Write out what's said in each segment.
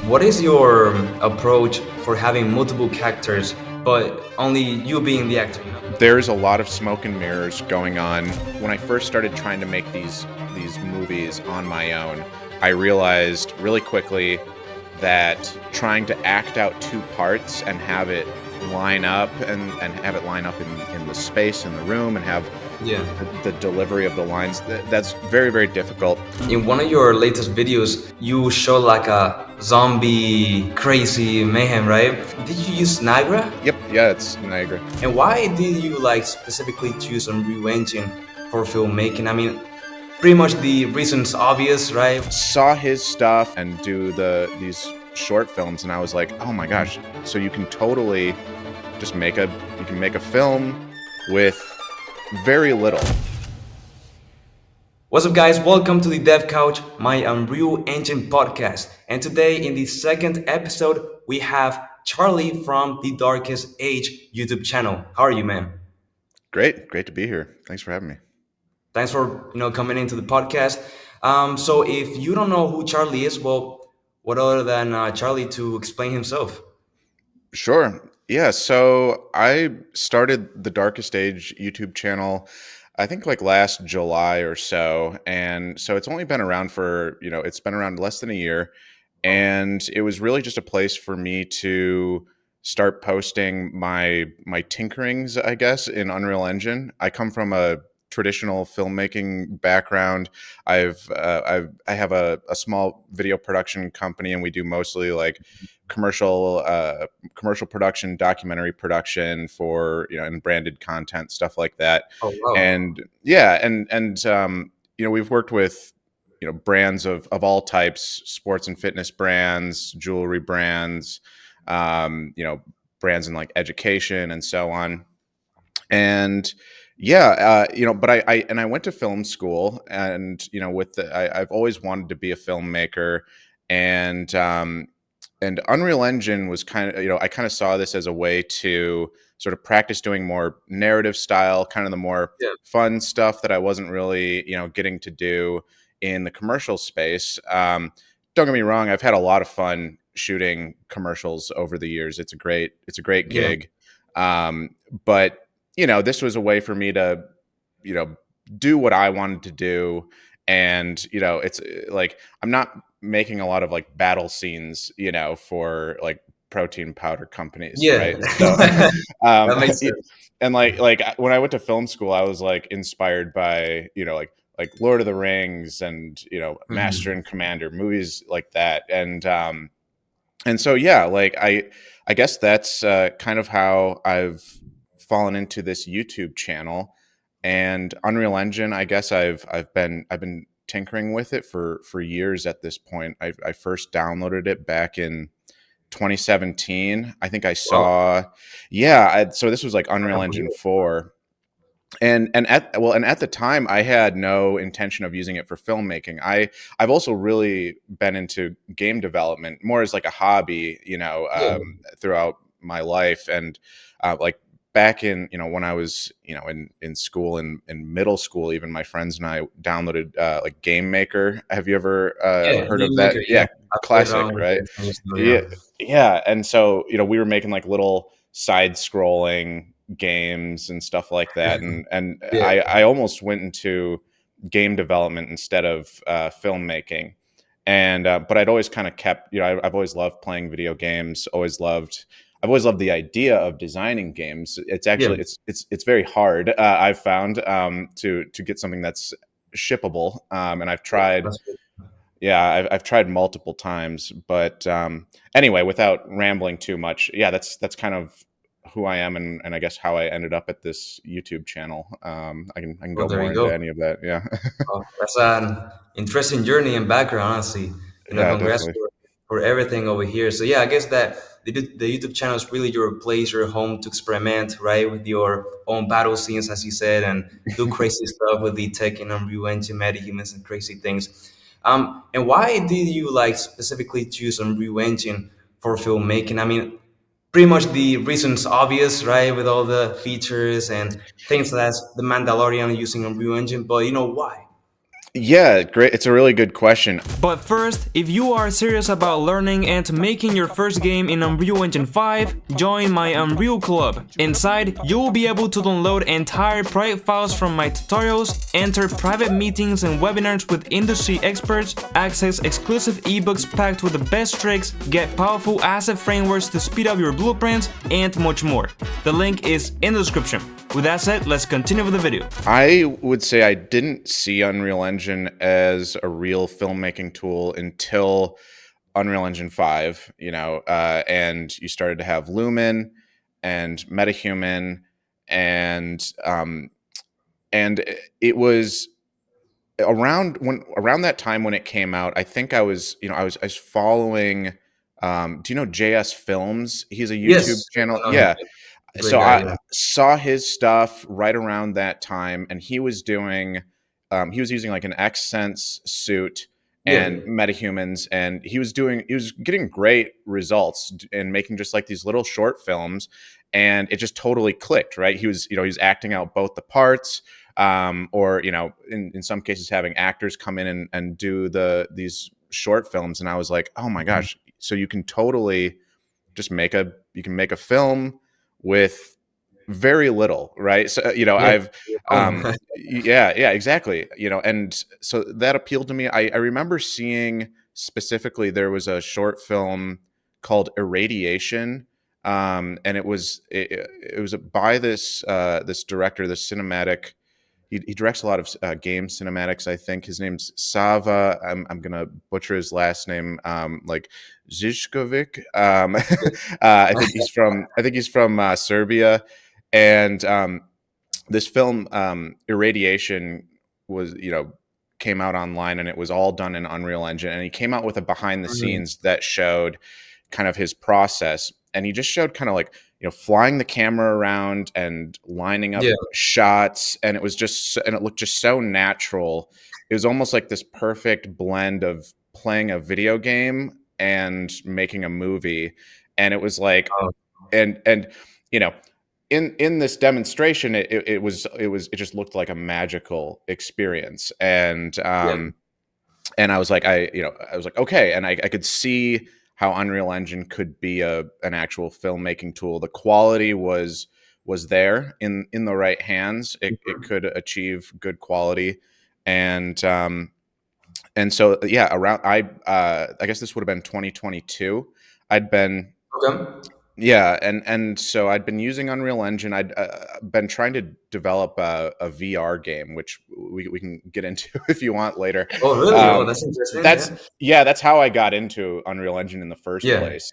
What is your approach for having multiple characters, but only you being the actor? There's a lot of smoke and mirrors going on. When I first started trying to make these movies on my own, I realized really quickly that trying to act out two parts and have it line up and have it line up in the space in the room and have Yeah. the delivery of the lines, that's very, very difficult. In one of your latest videos, you show like a zombie crazy mayhem, right? Did you use Niagara? Yep, yeah, it's Niagara. And why did you like specifically choose Unreal Engine for filmmaking? I mean, pretty much the reason's obvious, right? Saw his stuff and do these short films, and I was like, oh my gosh, so you can totally just make a film with very little. What's up, guys? Welcome to the Dev Couch, my Unreal Engine podcast. And today, in the second episode, we have Charlie from the Darkest Age YouTube channel. How are you, man? Great to be here. Thanks for having me. Thanks for coming into the podcast. So, if you don't know who Charlie is, well, what other than Charlie to explain himself? Sure. Yeah, so I started the Darkest Age YouTube channel, I think like last July or so. And so it's only been around for, it's been around less than a year. Oh, And it was really just a place for me to start posting my tinkerings, I guess, in Unreal Engine. I come from a traditional filmmaking background. I have a small video production company, and we do mostly like commercial production, documentary production for and branded content, stuff like that. oh, wow. And yeah, we've worked with brands of all types, sports and fitness brands, jewelry brands, brands in like education and so on. And yeah, but I went to film school, and I've always wanted to be a filmmaker. And um and Unreal Engine was kind of, I kind of saw this as a way to sort of practice doing more narrative style, kind of the more Yeah. fun stuff that I wasn't really, getting to do in the commercial space. Don't get me wrong, I've had a lot of fun shooting commercials over the years. It's a great Yeah. gig. But this was a way for me to, you know, do what I wanted to do. And, it's like, I'm not making a lot of like battle scenes, for like protein powder companies, Yeah. right? So, um, That makes sense. and like when I went to film school, I was like inspired by, like Lord of the Rings and, Master Mhm. and Commander, movies like that. And so, yeah, like I guess that's kind of how I've fallen into this YouTube channel. And Unreal Engine, I guess I've been tinkering with it for years at this point. I first downloaded it back in 2017. I think I Wow. saw, yeah. So this was like I Unreal can't Engine believe it. 4, and at the time I had no intention of using it for filmmaking. I've also really been into game development more as like a hobby, Yeah. throughout my life. And like back in, when I was, in school, in middle school, even my friends and I downloaded like Game Maker. Have you ever Yeah. heard of Game that? Maker. Yeah. Yeah, I played classic, around with right? it some years ago. Yeah, Yeah. yeah. And so, we were making like little side scrolling games and stuff like that. And Yeah. I almost went into game development instead of filmmaking. And but I'd always kind of kept, I've always loved playing video games. I've always loved the idea of designing games. It's Yeah. actually it's very hard. I've found to get something that's shippable. And I've Yeah. tried, That's good. yeah, I've tried multiple times. But anyway, without rambling too much, yeah, that's kind of who I am, and I guess how I ended up at this YouTube channel. I can Well, go there more you into go. any of that. Yeah, That's an interesting journey and background, honestly. yeah, Congrats definitely. for everything over here. So yeah, I guess that the YouTube channel is really your place, your home to experiment, right, with your own battle scenes, as you said, and do crazy stuff with the tech and Unreal Engine, humans, and crazy things. And why did you like specifically choose Unreal Engine for filmmaking? I mean, pretty much the reason's obvious, right, with all the features and things that's the Mandalorian using Unreal Engine, but why? Yeah, great. It's a really good question. But first, if you are serious about learning and making your first game in Unreal Engine 5, join my Unreal Club. Inside, you will be able to download entire private files from my tutorials, enter private meetings and webinars with industry experts, access exclusive ebooks packed with the best tricks, get powerful asset frameworks to speed up your blueprints, and much more. The link is in the description. With that said, let's continue with the video. I would say I didn't see Unreal Engine as a real filmmaking tool until Unreal Engine 5, and you started to have Lumen and MetaHuman, and and it was around that time when it came out. I think I was following. Do you know JS Films? He's a YouTube Yes, channel. I know him. Yeah, Great so guy. I Yeah. saw his stuff right around that time, and he was using like an Xsense suit and Yeah. metahumans, and he was getting great results and making just like these little short films, and it just totally clicked, right? He was acting out both the parts, or in some cases having actors come in and do these short films, and I was like, oh my Mhm. gosh, so you can totally just make a film with very little, right? So Yeah. I've Oh. yeah, exactly, and so that appealed to me. I remember seeing specifically there was a short film called Irradiation, and it was by this director, this cinematic. He directs a lot of game cinematics. I think his name's Sava. I'm gonna butcher his last name, like Zizkovic. I think he's from Serbia, and this film, Irradiation, was came out online, and it was all done in Unreal Engine. And he came out with a behind the Mhm. scenes that showed kind of his process, and he just showed kind of like flying the camera around and lining up Yeah. shots, and it looked just so natural. It was almost like this perfect blend of playing a video game and making a movie, and it was like, Oh, and you know in this demonstration, it just looked like a magical experience, yeah. and I was like, okay, and I could see how Unreal Engine could be an actual filmmaking tool. The quality was there in the right hands. It Mhm. could achieve good quality, and so yeah, around I guess this would have been 2022. I'd been Okay. Yeah, and so I'd been using Unreal Engine. I'd been trying to develop a VR game, which we can get into if you want later. Oh, really? Oh, Um, that's interesting. that's Yeah. yeah, that's how I got into Unreal Engine in the first Yeah. place.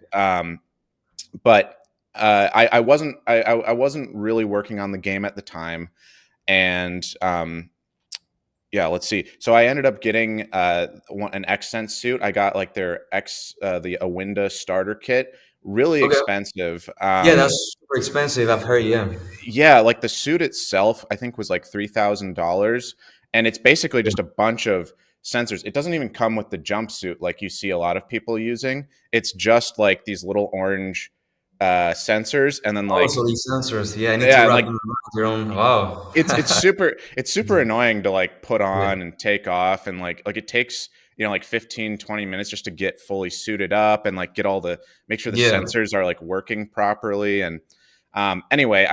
But I wasn't really working on the game at the time, and yeah, let's see. So I ended up getting an Xsense suit. I got like their the Awinda starter kit, really Okay. expensive. Yeah, that's super expensive. I've heard. Yeah. Yeah, like the suit itself, I think was like $3,000, and it's basically Yeah. just a bunch of sensors. It doesn't even come with the jumpsuit like you see a lot of people using. It's just like these little orange sensors, and then Oh, like so these sensors. Yeah, I need to yeah, and wrap like them around your own. Wow. it's super annoying to like put Yeah. on and take off, and like it takes like 15-20 minutes just to get fully suited up and like get all the make sure the Yeah. sensors are like working properly. And anyway,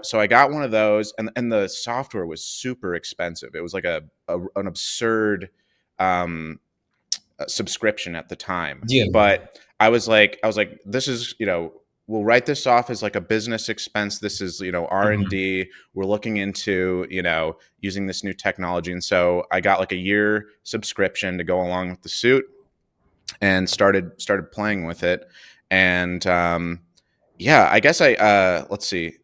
so I got one of those, and the software was super expensive. It was like an absurd um subscription at the time. Yeah. But I was like, this is, we'll write this off as like a business expense. This is, Mhm. R&D. We're looking into, using this new technology. And so I got like a year subscription to go along with the suit, and started playing with it. And yeah, I guess let's see.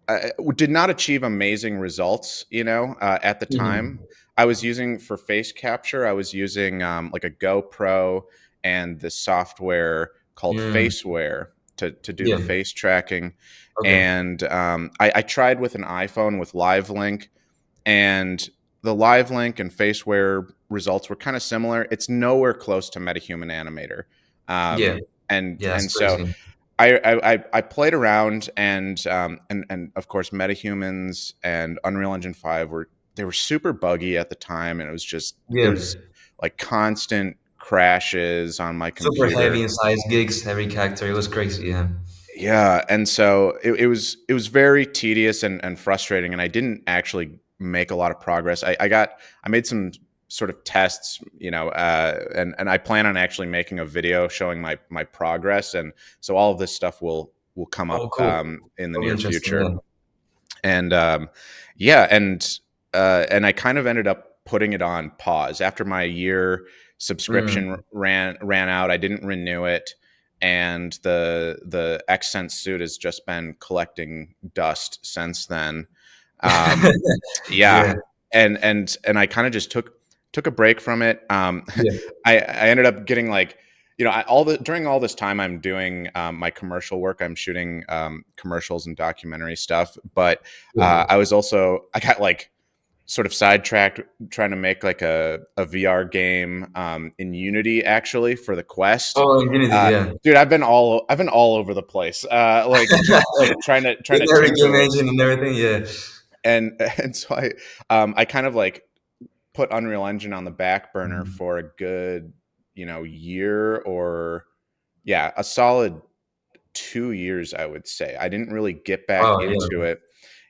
I did not achieve amazing results, at the time. Mhm. I was using for face capture. I was using like a GoPro and the software called Mm. Faceware to do the Yeah. face tracking. Okay. And I tried with an iPhone with Live Link, and the Live Link and Faceware results were kind of similar. It's nowhere close to MetaHuman Animator, Yeah. and Yeah, that's so crazy. I played around, and of course, MetaHumans and Unreal Engine 5 were they were super buggy at the time, and it Yeah. was like constant crashes on my Super heavy computer. in size gigs, every character. It was crazy. Yeah. Yeah, and so it was very tedious and frustrating, and I didn't actually make a lot of progress. I made some sort of tests, and I plan on actually making a video showing my progress, and so all of this stuff will come Oh, up cool. in the That'll be near interesting. future. Yeah. And yeah, and I kind of ended up putting it on pause after my year subscription Mm. ran out. I didn't renew it, and the Accent suit has just been collecting dust since then. Um, yeah, Yeah. and I kind of just took a break from it. Yeah. I ended up getting like, all the during all this time I'm doing my commercial work. I'm shooting commercials and documentary stuff, but Yeah. I got like sort of sidetracked trying to make like a VR game in Unity actually for the Quest. Oh, Infinity. Yeah. Dude, I've been all over the place, like just like trying to In every tinker game with, engine and everything. Yeah. and and so I kind of like put Unreal Engine on the back burner Mhm. for a good, year, or yeah, a solid 2 years, I would say. I didn't really get back Oh, into yeah. it,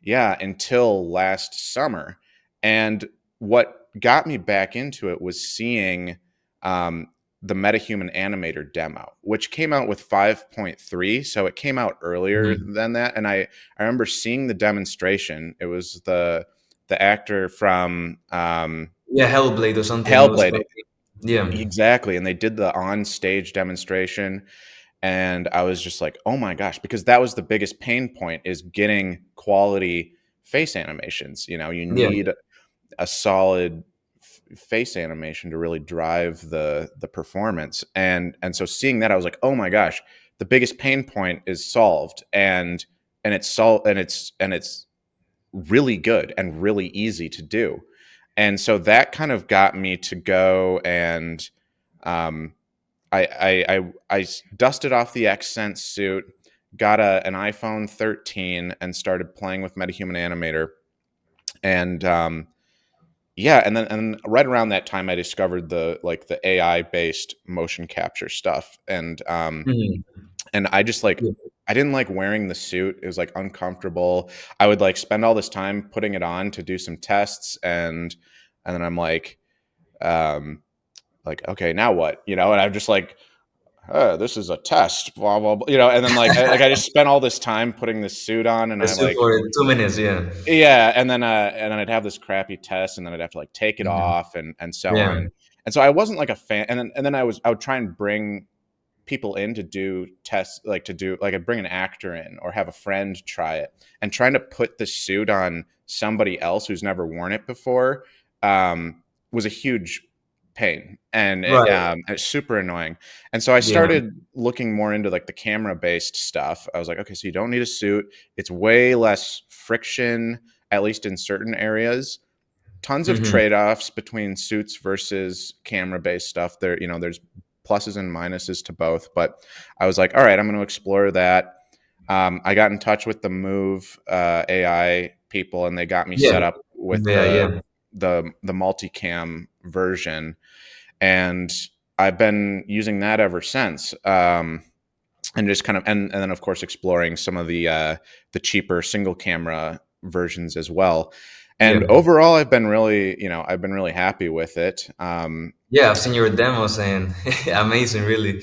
yeah, until last summer. And what got me back into it was seeing um, the MetaHuman Animator demo, which came out with 5.3, so it came out earlier Mhm. than that. And I remember seeing the demonstration. It was the actor from Yeah, Hellblade or something. It was Hellblade. called. Yeah. Exactly. And they did the on stage demonstration. And I was just like, oh my gosh, because that was the biggest pain point, is getting quality face animations. You Yeah. need a solid face animation to really drive the performance. And so seeing that, I was like, oh my gosh, the biggest pain point is solved. And it's really good and really easy to do. And so that kind of got me to go and um, I dusted off the Accent suit, got an iPhone 13, and started playing with MetaHuman Animator. And yeah, and right around that time, I discovered the AI based motion capture stuff, Mhm. and I just like, Yeah. I didn't like wearing the suit. It was like uncomfortable. I would like spend all this time putting it on to do some tests, and then I'm like, okay, now what? And I'm just like, this is a test, blah blah blah. And then I just spent all this time putting this suit on, and I Let's do like, for 2 minutes. Yeah. yeah, and then I'd have this crappy test, and then I'd have to like take it Mhm. off, and so Yeah. on. And so I wasn't like a fan. And then I would try and bring people in to do tests, like to do like I'd bring an actor in or have a friend try it, and trying to put the suit on somebody else who's never worn it before was a huge pain, and Right. it's super annoying. And so I Yeah. started looking more into like the camera based stuff. I was like, okay, so you don't need a suit. It's way less friction, at least in certain areas. Tons of Mhm. trade-offs between suits versus camera-based stuff. There's pluses and minuses to both, but I was like, all right, I'm going to explore that. I got in touch with the Move AI people, and they got me Yeah. set up with Yeah. the Yeah. the multicam version, and I've been using that ever since. And just kind of, and then of course exploring some of the cheaper single camera versions as well. And Yeah. overall, I've been really happy with it. Yeah. I've seen your demos and amazing. Really.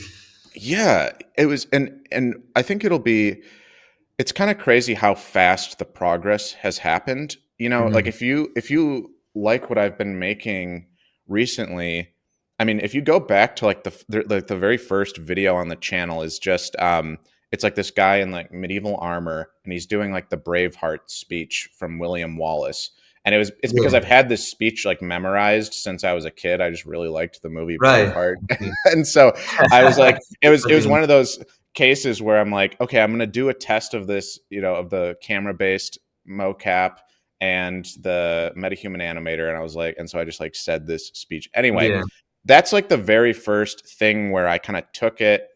Yeah, it was, and I think it's kind of crazy how fast the progress has happened. Like Mhm. if you like what I've been making recently, I mean, if you go back to like the very first video on the channel is just it's like this guy in like medieval armor, and he's doing like the Braveheart speech from William Wallace. And it's because I've Yeah. had this speech like memorized since I was a kid. I just really liked the movie Right. Braveheart. Okay. And so I was like, it was Something. one of those cases where I'm like, okay, I'm going to do a test of this, of the camera based mocap and the metahuman animator. And I was like, and so I just like said this speech. Anyway, Yeah. that's like the very first thing where I kind of took it,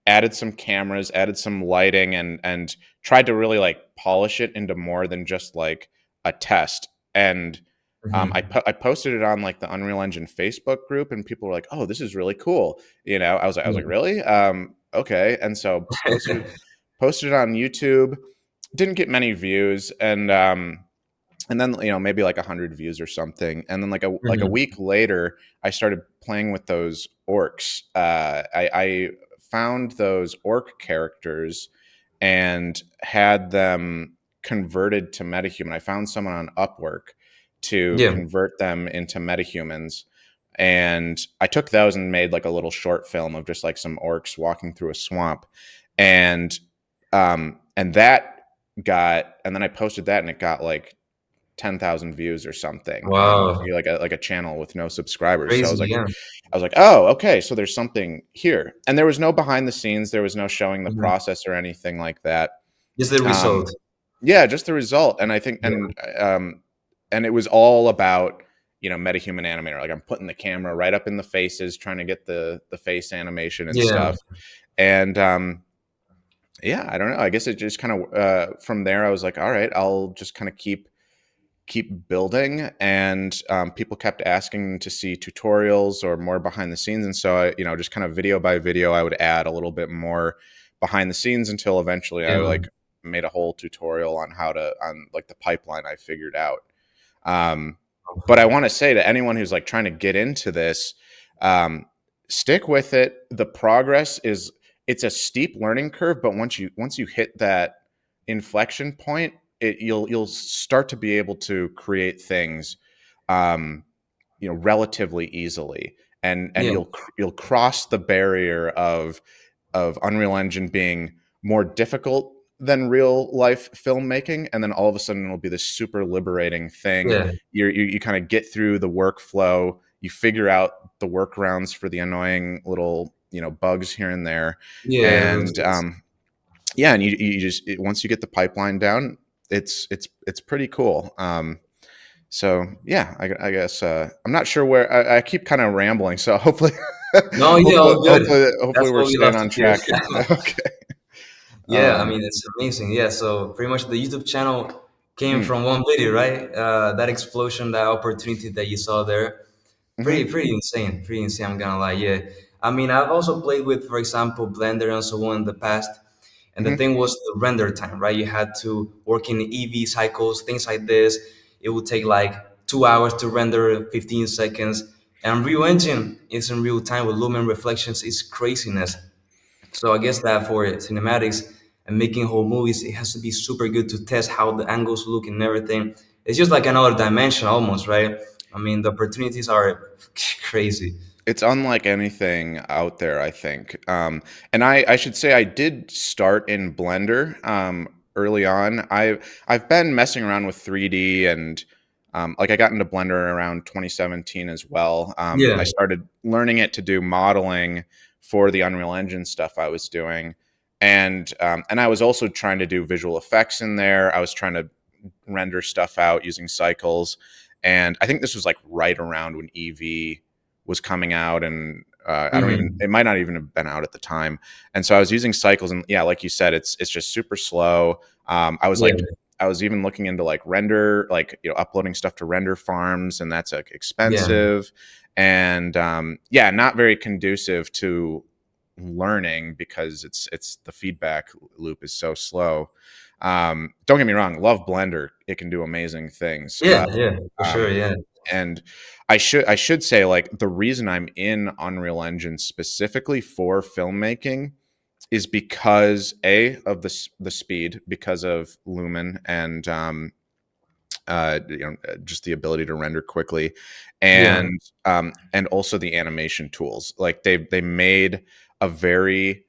added some cameras, added some lighting, and tried to really like polish it into more than just like a test. And Hmm. I posted it on like the Unreal Engine Facebook group, and people were like, "Oh, this is really cool." You know, I was like, Yeah. "Really? Okay." And so posted it on YouTube. Didn't get many views, and then maybe like 100 views or something, and then like a Hmm. week later I started playing with those orcs. I found those orc characters and had them converted to metahuman. I found someone on Upwork to Yeah. convert them into metahumans, and I took those and made like a little short film of just like some orcs walking through a swamp. And that and then I posted that, and it got like 10,000 views or something on Wow. like a channel with no subscribers. So Crazy. Yeah. I was like, "Oh, okay, so there's something here." And there was no behind the scenes, there was no showing the Hmm. process or anything like that. Just the Um, result. yeah, just the result. And I think Yeah. and it was all about, metahuman animator. Like I'm putting the camera right up in the faces, trying to get the face animation and Yeah. stuff. And yeah, I don't know. I guess it just kind of from there I was like, "All right, I'll just kind of keep building." And people kept asking to see tutorials or more behind the scenes, and so just kind of video by video I would add a little bit more behind the scenes until eventually I Yeah. like made a whole tutorial on like the pipeline I figured out. um, but I want to say to anyone who's like trying to get into this, um, stick with it. The progress is it's a steep learning curve, but once you hit that inflection point, you'll start to be able to create things, um, relatively easily, and Yeah. you'll cross the barrier of Unreal Engine being more difficult than real life filmmaking, and then all of a sudden it'll be this super liberating thing. Yeah. You kind of get through the workflow, you figure out the workarounds for the annoying little bugs here and there, Yeah. and yeah, and you just once you get the pipeline down, it's pretty cool. So yeah, I guess I'm not sure where I keep kind of rambling. So hopefully, No, yeah, all good. hopefully That's we're what we love staying to on hear. track here. Okay. Yeah, I Um, mean, it's amazing. Yeah, so pretty much the YouTube channel came mm, from one video, right? That explosion, that opportunity that you saw there, hmm pretty insane. Pretty insane, I'm gonna lie. Yeah. I mean, I've also played with, for example, Blender and so on in the past. And the hmm thing was the render time, right? You had to work in EV cycles, things like this. It would take like 2 hours to render 15 seconds. And Unreal Engine is in real time with lumen reflections is craziness. So I guess that for cinematics and making whole movies, it has to be super good to test how the angles look and everything. It's just like another dimension almost, right? I mean, the opportunities are crazy. it's unlike anything out there, I think. And I should say I did start in Blender early on. I've been messing around with 3D, and like I got into Blender around 2017 as well. I Yeah, started learning it to do modeling for the Unreal Engine stuff I was doing, and I was also trying to do visual effects in there. I was trying to render stuff out using cycles, and I think this was like right around when EV was coming out, and I don't even, hmm, it might not even have been out at the time. And so I was using cycles, and yeah, like you said, it's just super slow. yeah, I was even looking into like render, like uploading stuff to render farms, and that's like yeah, expensive, and yeah, not very conducive to learning because it's the feedback loop is so slow. Don't get me wrong, love Blender, it can do amazing things. yeah, for sure, Um, yeah, and I should say, like, the reason I'm in Unreal Engine specifically for filmmaking is because of the speed, because of Lumen, and just the ability to render quickly, yeah, and also the animation tools. Like they made a very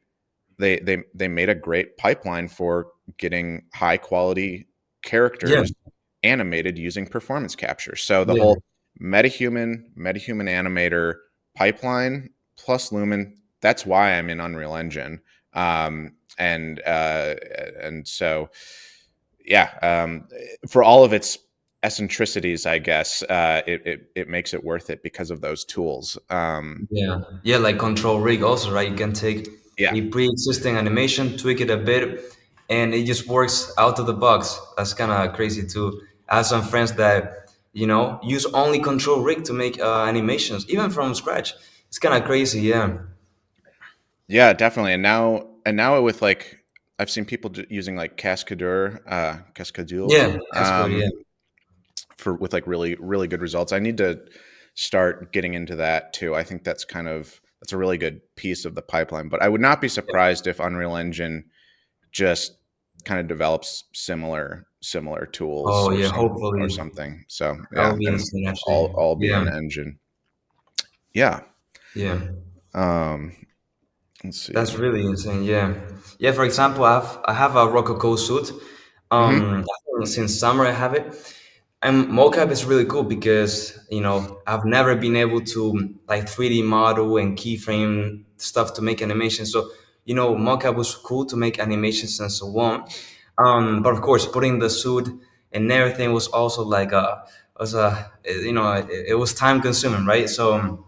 they made a great pipeline for getting high quality yeah, characters animated using performance capture. So the yeah, whole metahuman animator pipeline plus Lumen, that's why I'm in Unreal Engine. And so yeah, for all of its eccentricities, I guess it makes it worth it because of those tools. yeah, yeah. Like Control Rig, also, right? You can take Yeah, a pre-existing animation, tweak it a bit, and it just works out of the box. That's kind of crazy too. I have some friends that use only control rig to make animations, even from scratch. It's kind of crazy, yeah. Yeah, definitely. And now with like I've seen people using like Cascadeur, Yeah, that's good, yeah. for with like really really good results. I need to start getting into that too. I think that's a really good piece of the pipeline. But I would not be Yeah. surprised if Unreal Engine just kind of develops similar tools Oh or yeah, or hopefully something. So that yeah, will be and insane actually. all be Yeah, an engine. Yeah. yeah. Um, let's That's see. really insane. Yeah, yeah. For example, I have a Rococo suit. Hmm. I think since summer I have it, and mocap is really cool because I've never been able to like 3D model and keyframe stuff to make animations. So mocap was cool to make animations and so on. But of course, putting the suit and everything was also like it was time consuming, right? So.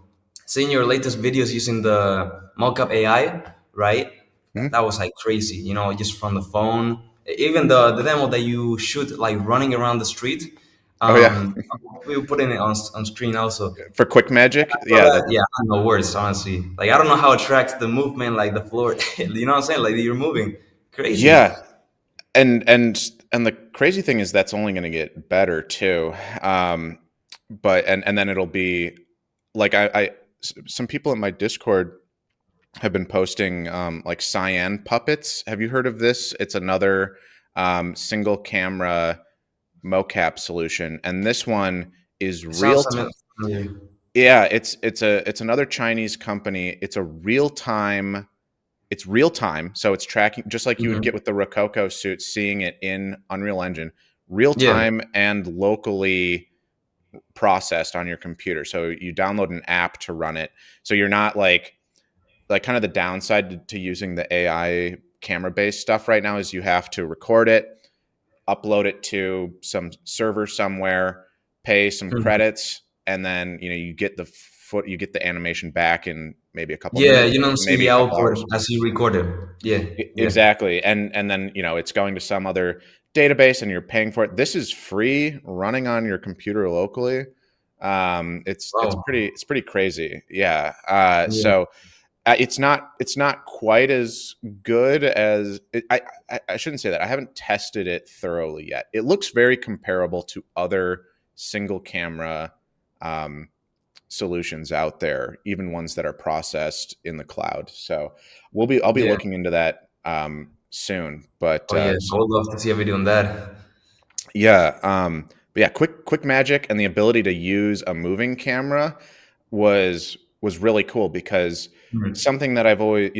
Seeing your latest videos using the mocap AI, right? That Hmm. was like crazy, just from the phone. Even the demo that you shoot like running around the street, Oh yeah. we were putting it on screen also. For quick magic, So yeah, that, yeah, I have no words, honestly. Like I don't know how it tracks the movement, like the floor. You know what I'm saying? Like you're moving, crazy. yeah, and the crazy thing is that's only going to get better too. Um, but and then it'll be like some people in my Discord have been posting like cyan puppets. Have you heard of this? It's another single camera mocap solution, and this one is It sounds real time. familiar. Yeah, it's another Chinese company. It's real time, so it's tracking just like you would get Hmm. with the Rococo suit, seeing it in Unreal Engine, real Yeah, time and locally processed on your computer. So you download an app to run it. So you're not like kind of the downside to using the AI camera based stuff right now is you have to record it, upload it to some server somewhere, pay some mhm. credits, and then you get the animation back in maybe a couple Yeah. minutes, You don't see maybe the a couple output hours. as you record it. Yeah, yeah. Exactly. And then, it's going to some other database and you're paying for it. This is free running on your computer locally. Wow. It's pretty crazy. Yeah. Yeah. It's not quite as good as I shouldn't say that. I haven't tested it thoroughly yet. It looks very comparable to other single camera um, solutions out there, even ones that are processed in the cloud. So I'll be Yeah. looking into that soon. But Oh yeah, I would love to see a video on that. yeah, but yeah, quick magic and the ability to use a moving camera was really cool because Mhm. something that I've always,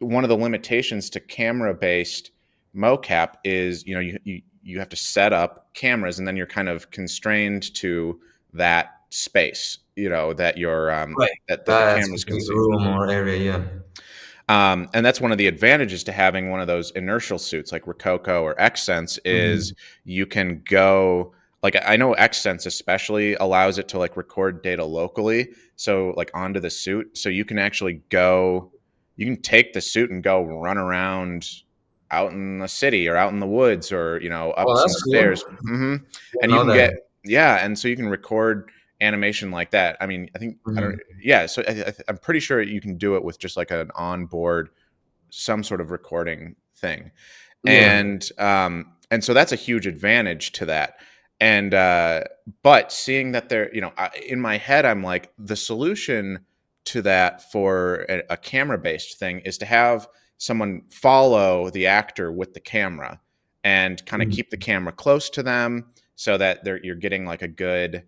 one of the limitations to camera based mocap is, you have to set up cameras and then you're kind of constrained to that space, that your Right. that the That cameras can specific see. room or area, yeah. And that's one of the advantages to having one of those inertial suits like Rococo or Xsense is Mhm. you can go like I know Xsense especially allows it to like record data locally, so like onto the suit, so you can take the suit and go run around out in the city or out in the woods or up Oh, some that's cool. stairs. Hmm. Didn't And you know can that. get yeah, and so you can record animation like that. I mean, I don't Mhm. yeah, so I'm pretty sure you can do it with just like an onboard, some sort of recording thing, Yeah. and so that's a huge advantage to that. And but seeing that in my head, I'm like the solution to that for a camera based thing is to have someone follow the actor with the camera and kind of Mhm. keep the camera close to them so that you're getting like a good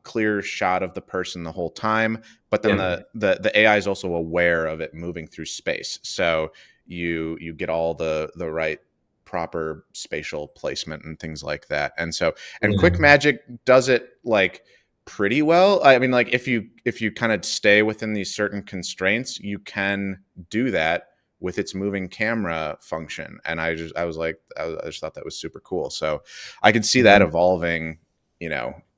clear shot of the person the whole time, but then Yeah. the AI is also aware of it moving through space, so you get all the right proper spatial placement and things like that. And so and Yeah. quick magic does it like pretty well. I mean, like if you kind of stay within these certain constraints, you can do that with its moving camera function. And I was like I just thought that was super cool. So I could see that Yeah. evolving,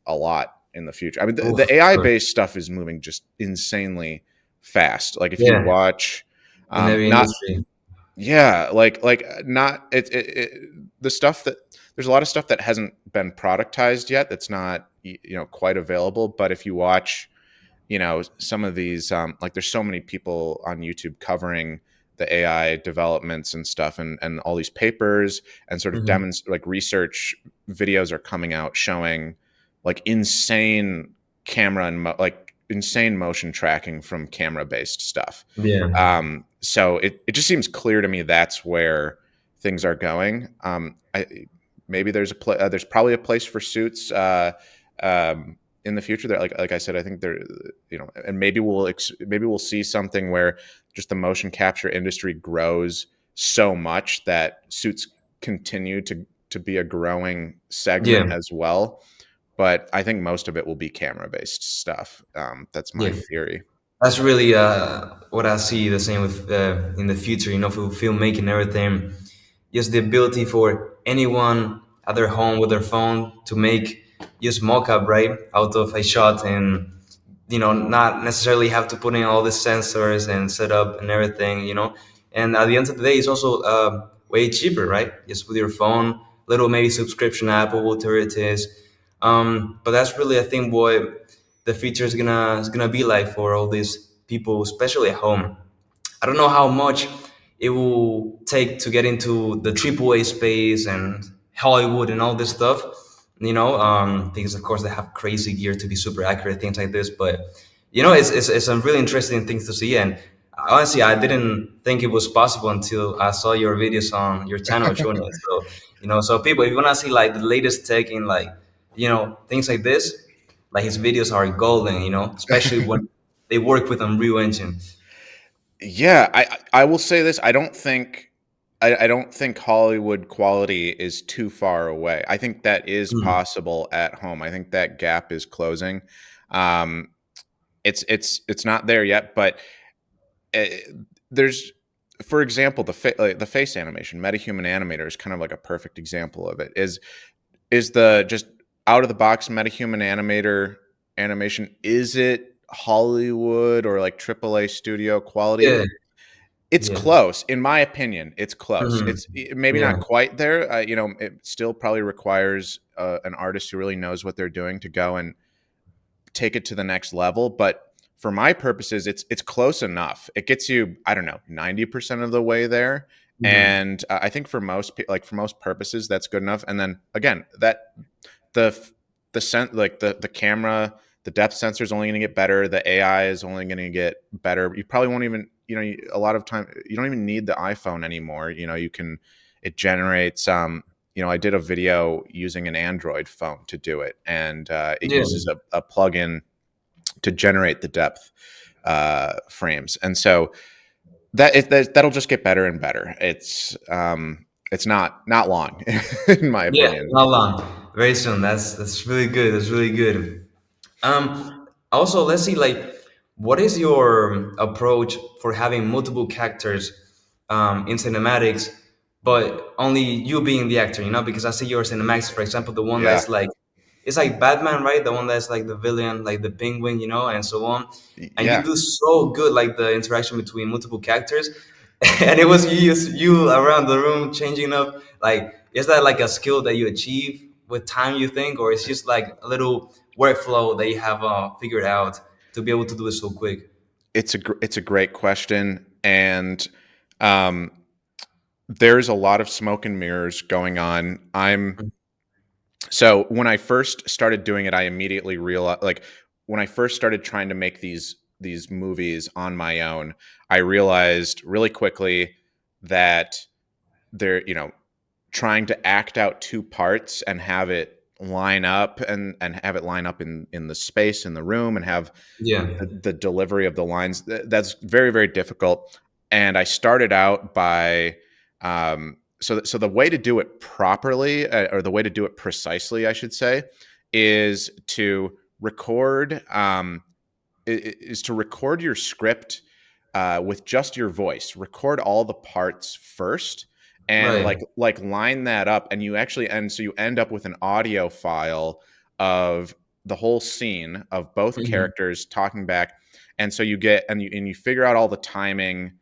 a lot in the future. I mean, Oof, the AI sure. based stuff is moving just insanely fast. Like if you Yeah. watch, In every not industry. yeah, like not the stuff that there's a lot of stuff that hasn't been productized yet. That's not quite available. But if you watch some of these like there's so many people on YouTube covering the AI developments and stuff, and all these papers and sort of Hmm. like research videos are coming out showing like insane camera and like insane motion tracking from camera based stuff. Yeah, So it just seems clear to me that's where things are going. Maybe there's probably a place for suits in the future. That like I said, I think there, and maybe maybe we'll see something where just the motion capture industry grows so much that suits continue to be a growing segment yeah, as well. But I think most of it will be camera based stuff. That's my yeah. theory. That's really what I see the same with in the future. For filmmaking and everything, just the ability for anyone at their home with their phone to make just mocap right out of a shot, and not necessarily have to put in all the sensors and setup and everything. And at the end of the day, it's also way cheaper, right? Just with your phone, little maybe subscription app or whatever it is. But that's really, I think, what the future is gonna be like for all these people, especially at home. I don't know how much it will take to get into the AAA space and Hollywood and all this stuff. Because of course they have crazy gear to be super accurate, things like this. But it's some really interesting things to see. And honestly, I didn't think it was possible until I saw your videos on your channel showing it. So so people, if you wanna see like the latest tech in like things like this, like his videos are golden. Especially when they work with Unreal Engine. Yeah, I will say this. I don't think Hollywood quality is too far away. I think that is Mm. possible at home. I think that gap is closing. Um, it's not there yet, but uh, there's, for example, the face animation. MetaHuman Animator is kind of like a perfect example of it. Is the just out of the box MetaHuman Animator animation? Is it Hollywood or like AAA studio quality? Yeah, It's yeah, close, in my opinion. It's close. hmm, Maybe yeah, not quite there. It still probably requires an artist who really knows what they're doing to go and take it to the next level. But for my purposes, it's close enough. It gets you, I don't know, 90% of the way there. hmm, And I think for like for most purposes, that's good enough. And then again, that the like the camera, the depth sensor is only going to get better. The AI is only going to get better. You probably won't even, a lot of time you don't even need the iPhone anymore. You can, it generates I did a video using an Android phone to do it, and it yeah, uses a plugin to generate the depth frames, and so that'll just get better and better. It's not long, in my yeah. opinion. Not long, very soon. That's really good. That's really good. Also, let's see, like, what is your approach for having multiple characters in cinematics, but only you being the actor? Because I see your cinematics, for example, the one Yeah, that's like, it's like Batman, right? The one that's like the villain, like the penguin, and so on. And you yeah. do so good, like the interaction between multiple characters. And it was you around the room changing up. Like, is that like a skill that you achieve with time, you think, or it's just like a little workflow that you have figured out to be able to do it so quick? It's a great question, and um, there's a lot of smoke and mirrors going on. So when I first started doing it, I immediately realized, like, when I first started trying to make these movies on my own, I realized really quickly that they're, trying to act out two parts and have it line up, and have it line up in the space in the room, and have Yeah, the delivery of the lines. That's very, very difficult. And I started out by so the way to do it properly, or the way to do it precisely, I should say, is to record is to record your script with just your voice. Record all the parts first, and right. line that up, and you actually end so you end up with an audio file of the whole scene of both Hmm. characters talking back. And so you get, and you figure out all the timing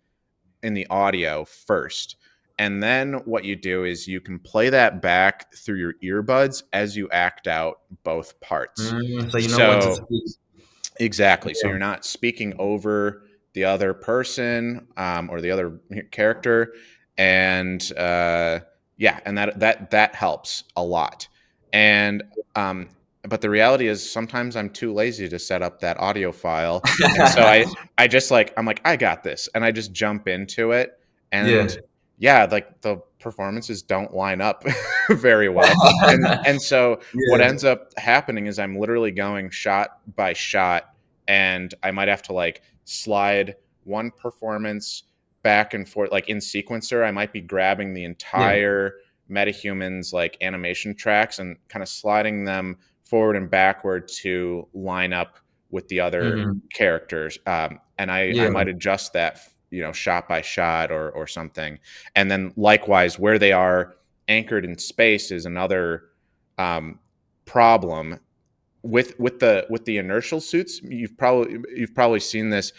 in the audio first, And then what you do is you can play that back through your earbuds as you act out both parts. So you know when to So speak. exactly. So Yeah. you're not speaking over the other person, or the other character, and yeah, and that helps a lot. And um, but the reality is sometimes I'm too lazy to set up that audio file, and so I just like I'm like I got this, and I just jump into it, Yeah. and yeah, like the performances don't line up very well, and so what Yeah. ends up happening is I'm literally going shot by shot, and I might have to like slide one performance back and forth, like in sequencer. I might be grabbing the Yeah. entire metahumans like animation tracks and kind of sliding them forward and backward to line up with the other Hmm. characters. And I Yeah. might adjust that, shot by shot or something. And then likewise, where they are anchored in space is another um, problem with the inertial suits. You've probably seen this.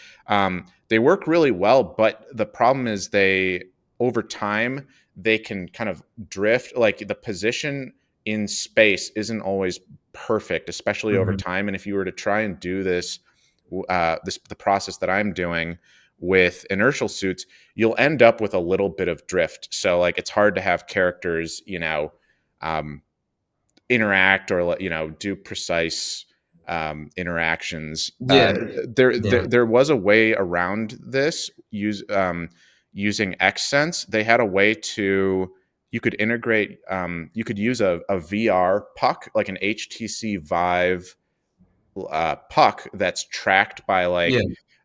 They work really well, but the problem is they over time they can kind of drift. Like the position in space isn't always perfect, especially over Hmm. time. And if you were to try and do the process that I'm doing with inertial suits, you'll end up with a little bit of drift. So like it's hard to have characters, um, interact or do precise interactions. Yeah. Yeah. There was a way around this using Xsense. They had a way to you could integrate you could use a VR puck, like an HTC Vive puck that's tracked by Yeah.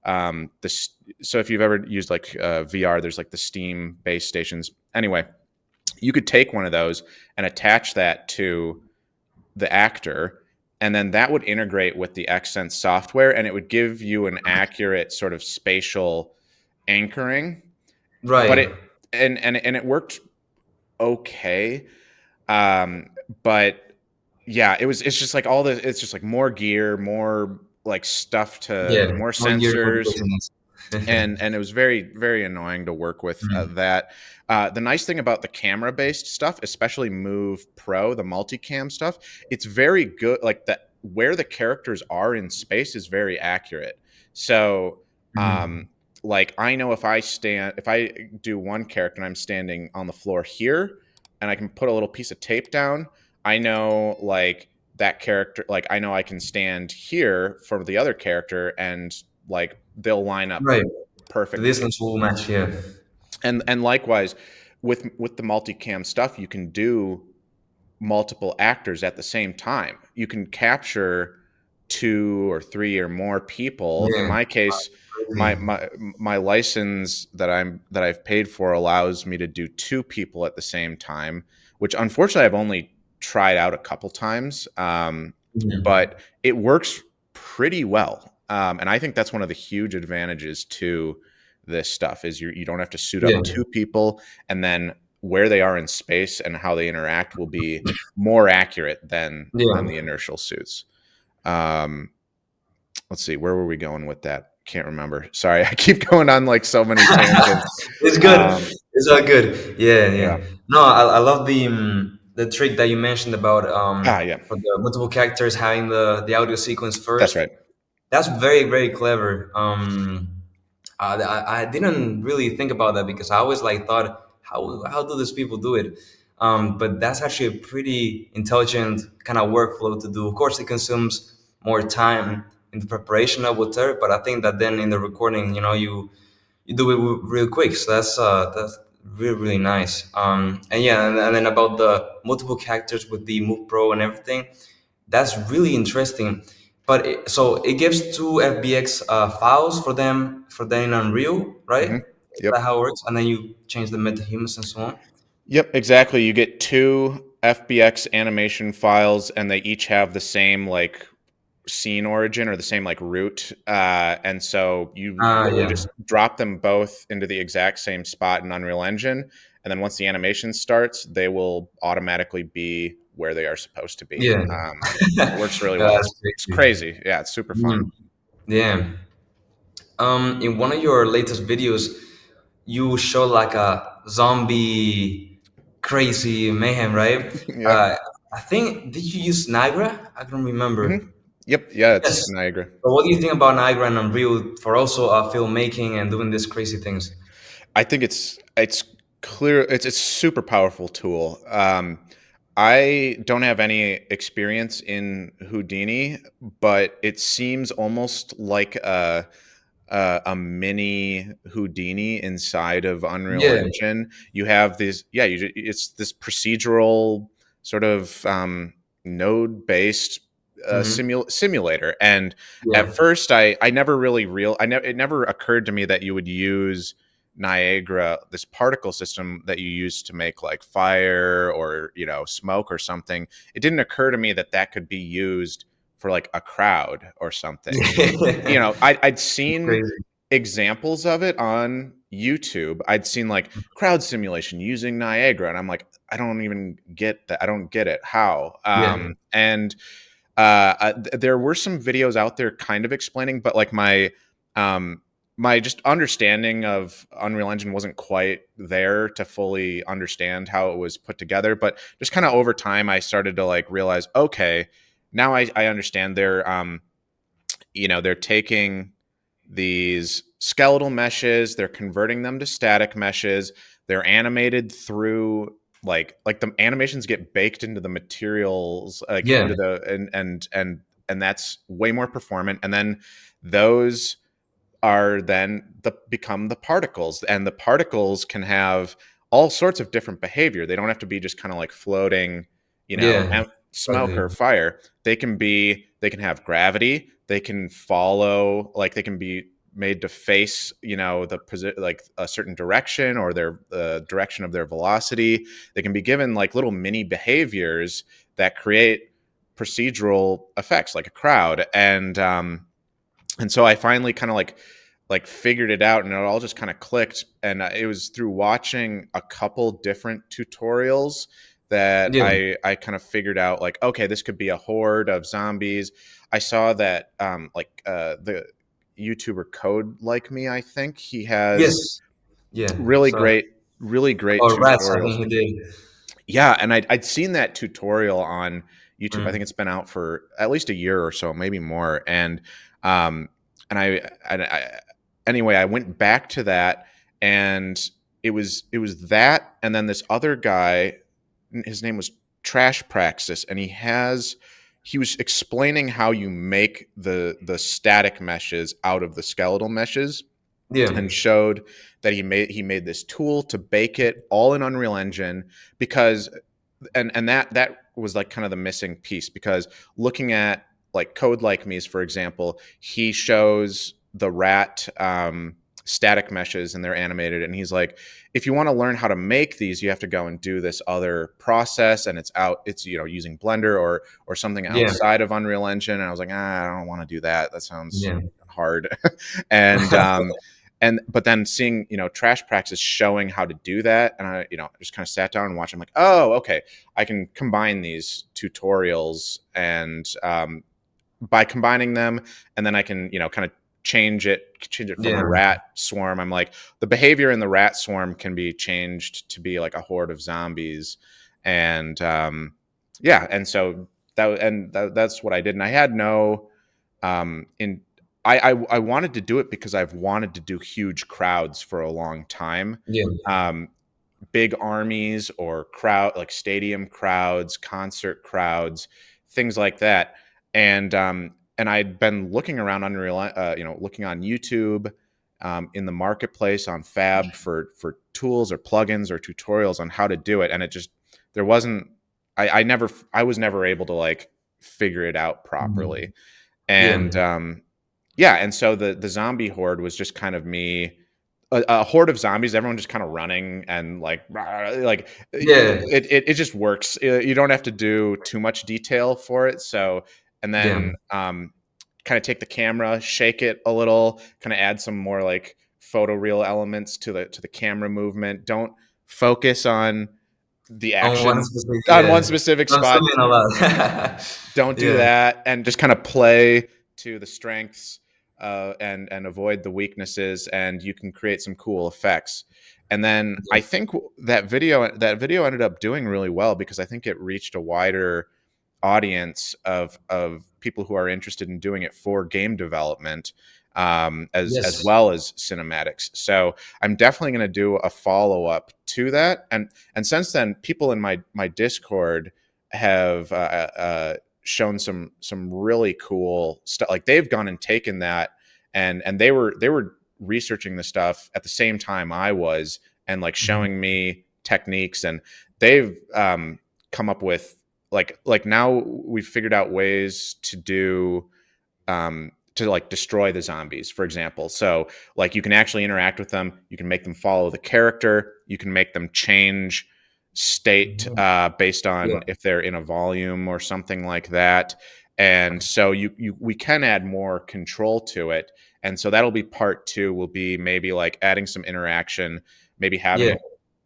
like this. So if you've ever used like VR, there's like the Steam base stations. Anyway, you could take one of those and attach that to the actor, and then that would integrate with the Xsense software, and it would give you an accurate sort of spatial anchoring. But Right. and it worked okay. Um, but yeah, it's just like all the it's just like more gear, more like stuff to Yeah. more More gear, more sensors, business. and it was very very annoying to work with Mm. that. The nice thing about the camera based stuff, especially Move Pro, the multicam stuff, it's very good. Like that, where the characters are in space is very accurate. So Mhm. like I know if I do one character and I'm standing on the floor here, and I can put a little piece of tape down, I know like that character, like I know I can stand here for the other character, and like they'll line up Right. The perfectly. distance will match. Yeah. And likewise with the multicam stuff, you can do multiple actors at the same time. You can capture two or three or more people. In Yeah. my case, Crazy. my license that I've paid for allows me to do two people at the same time, which unfortunately I've only tried out a couple times. Mhm. But it works pretty well. And I think that's one of the huge advantages to this stuff is you don't have to suit Yeah. up two people, and then where they are in space and how they interact will be more accurate than Yeah. the inertial suits. Um, let's see, where were we going with that? Can't remember. Sorry, I keep going on like so many tangents. It's good. Um, It's all good. Yeah, yeah. yeah. No, I love the trick that you mentioned about Yeah, for the multiple characters having the audio sequence that's first. right. That's very very clever. I didn't really think about that because I always like thought how do these people do it? But that's actually a pretty intelligent kind of workflow to do. Of course, it consumes more time in the preparation of whatever, but I think that then in the recording, you do it real quick. So that's really really nice. And yeah, and then about the multiple characters with the Move Pro and everything, that's really interesting. But so it gives two FBX files for them in Unreal, right? Hmm. Is Yep. that how it works? And then you change the metahumans and so on. Yep, exactly. You get two FBX animation files, and they each have the same like scene origin or the same like root, and so you Ah, literally yeah, just drop them both into the exact same spot in Unreal Engine, and then once the animation starts, they will automatically be where they are supposed to be. yeah. And it works really well. That's It's crazy. crazy. Yeah, it's super fun. Mm, yeah. In one of your latest videos, you show zombie crazy mayhem, right? Yep. Uh, I think, did you use Niagara? I don't remember. Yep. Yeah, it's Yes. Niagara. But what do you think about Niagara and Unreal for also filmmaking and doing these crazy things? I think it's clear it's a super powerful tool. I don't have any experience in Houdini, but it seems almost like a mini Houdini inside of Unreal Yeah. Engine. You have these, yeah, it's this procedural sort of node based Hmm. simulator. And Yeah. at first, I never really it never occurred to me that you would use Niagara, this particle system that you use to make like fire or smoke or something. It didn't occur to me that that could be used for like a crowd or something. Yeah. I'd It's seen crazy. examples of it on YouTube. I'd seen like crowd simulation using Niagara, and I'm like, I don't even get that. I don't get it. How? Yeah. And there were some videos out there kind of explaining, but like um, my just understanding of Unreal Engine wasn't quite there to fully understand how it was put together. But just kind of over time, I started to like realize, okay, now I understand. They're taking these skeletal meshes, they're converting them to static meshes, they're animated through like the animations get baked into the materials, like Yeah. into the and that's way more performant. And then those are then become the particles, and the particles can have all sorts of different behavior. They don't have to be just kind of like floating, Yeah. smoke Exactly. or fire. They can have gravity. They can follow, like they can be made to face, like a certain direction, or their direction of their velocity. They can be given like little mini behaviors that create procedural effects like a crowd. And so I finally kind of like figured it out, and it all just kind of clicked. And it was through watching a couple different tutorials that Yeah. I kind of figured out, like, okay, this could be a horde of zombies. I saw that the YouTuber Code Like Me, I think he has Yes. Yeah. really So, great really great or rats, I tutorials. think he did. Yeah, and I'd seen that tutorial on YouTube. I think Mm. it's been out for at least a year or so, maybe more. Um, and I anyway, I went back to that, and it was that, and then this other guy, his name was Trash Praxis, and he was explaining how you make the static meshes out of the skeletal meshes, Yeah. and showed that he made this tool to bake it all in Unreal Engine. Because and that was like kind of the missing piece, because looking at like Code Like Me's, for example, he shows the rat static meshes, and they're animated, and he's like, if you want to learn how to make these, you have to go and do this other process, and it's using Blender or something Yeah. outside of Unreal Engine. And I was like, I don't want to do that. That sounds Yeah. hard. and but then seeing Trash Praxis showing how to do that, and I just kind of sat down and watched. I'm like, oh, okay, I can combine these tutorials, and by combining them, and then I can kind of change it from a Yeah. rat swarm. I'm like, the behavior in the rat swarm can be changed to be like a horde of zombies. And yeah, and so that's what I did. And I had no in I wanted to do it because I've wanted to do huge crowds for a long time. Yeah. Um, Big armies, or crowd, like stadium crowds, concert crowds, things like that. And I'd been looking around Unreal, looking on YouTube, in the marketplace on Fab for tools or plugins or tutorials on how to do it, and it just there wasn't. I was never able to like figure it out properly. Mhm. And Yeah. yeah, and so the zombie horde was just kind of me, a horde of zombies, everyone just kind of running, and like Yeah. it just works. You don't have to do too much detail for it. So, and Yeah. then kind of take the camera, shake it a little, kind of add some more like photoreal elements to the camera movement. Don't focus on the On one action specific, on one yeah. specific I'm spot. assuming a lot. Don't do Yeah. that, and just kind of play to the strengths, and avoid the weaknesses, and you can create some cool effects. And then I think that video ended up doing really well because I think it reached a wider audience of people who are interested in doing it for game development, as Yes. well as cinematics. So I'm definitely going to do a follow up to that. And since then, people in my Discord have shown some really cool stuff. Like they've gone and taken that, and they were researching the stuff at the same time I was, and like Mhm. showing me techniques, and they've come up with like now we've figured out ways to like destroy the zombies, for example. So like you can actually interact with them, you can make them follow the character, you can make them change state Mhm. based Yeah. on if they're in a volume or something like that. And so we can add more control to it. And so that'll be part two, will be maybe like adding some interaction, maybe Yeah.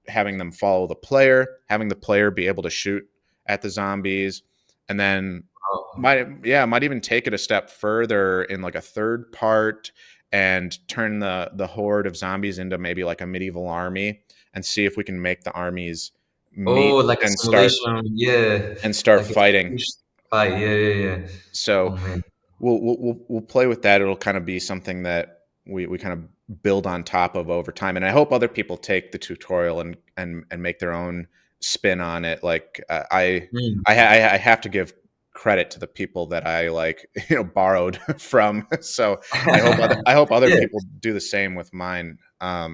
having them follow the player, having the player be able to shoot at the zombies, and then Oh. might even take it a step further in like a third part and turn the horde of zombies into maybe like a medieval army, and see if we can make the armies Oh, meet like a and start simulation. Yeah. start Like a fighting. huge fight. Yeah. Yeah. Yeah. Oh So man. we'll play with that. It'll kind of be something that we kind of build on top of over time, and I hope other people take the tutorial and make their own spin on it. Like Mm. I have to give credit to the people that I like borrowed from. So I hope other Yeah. people do the same with mine. But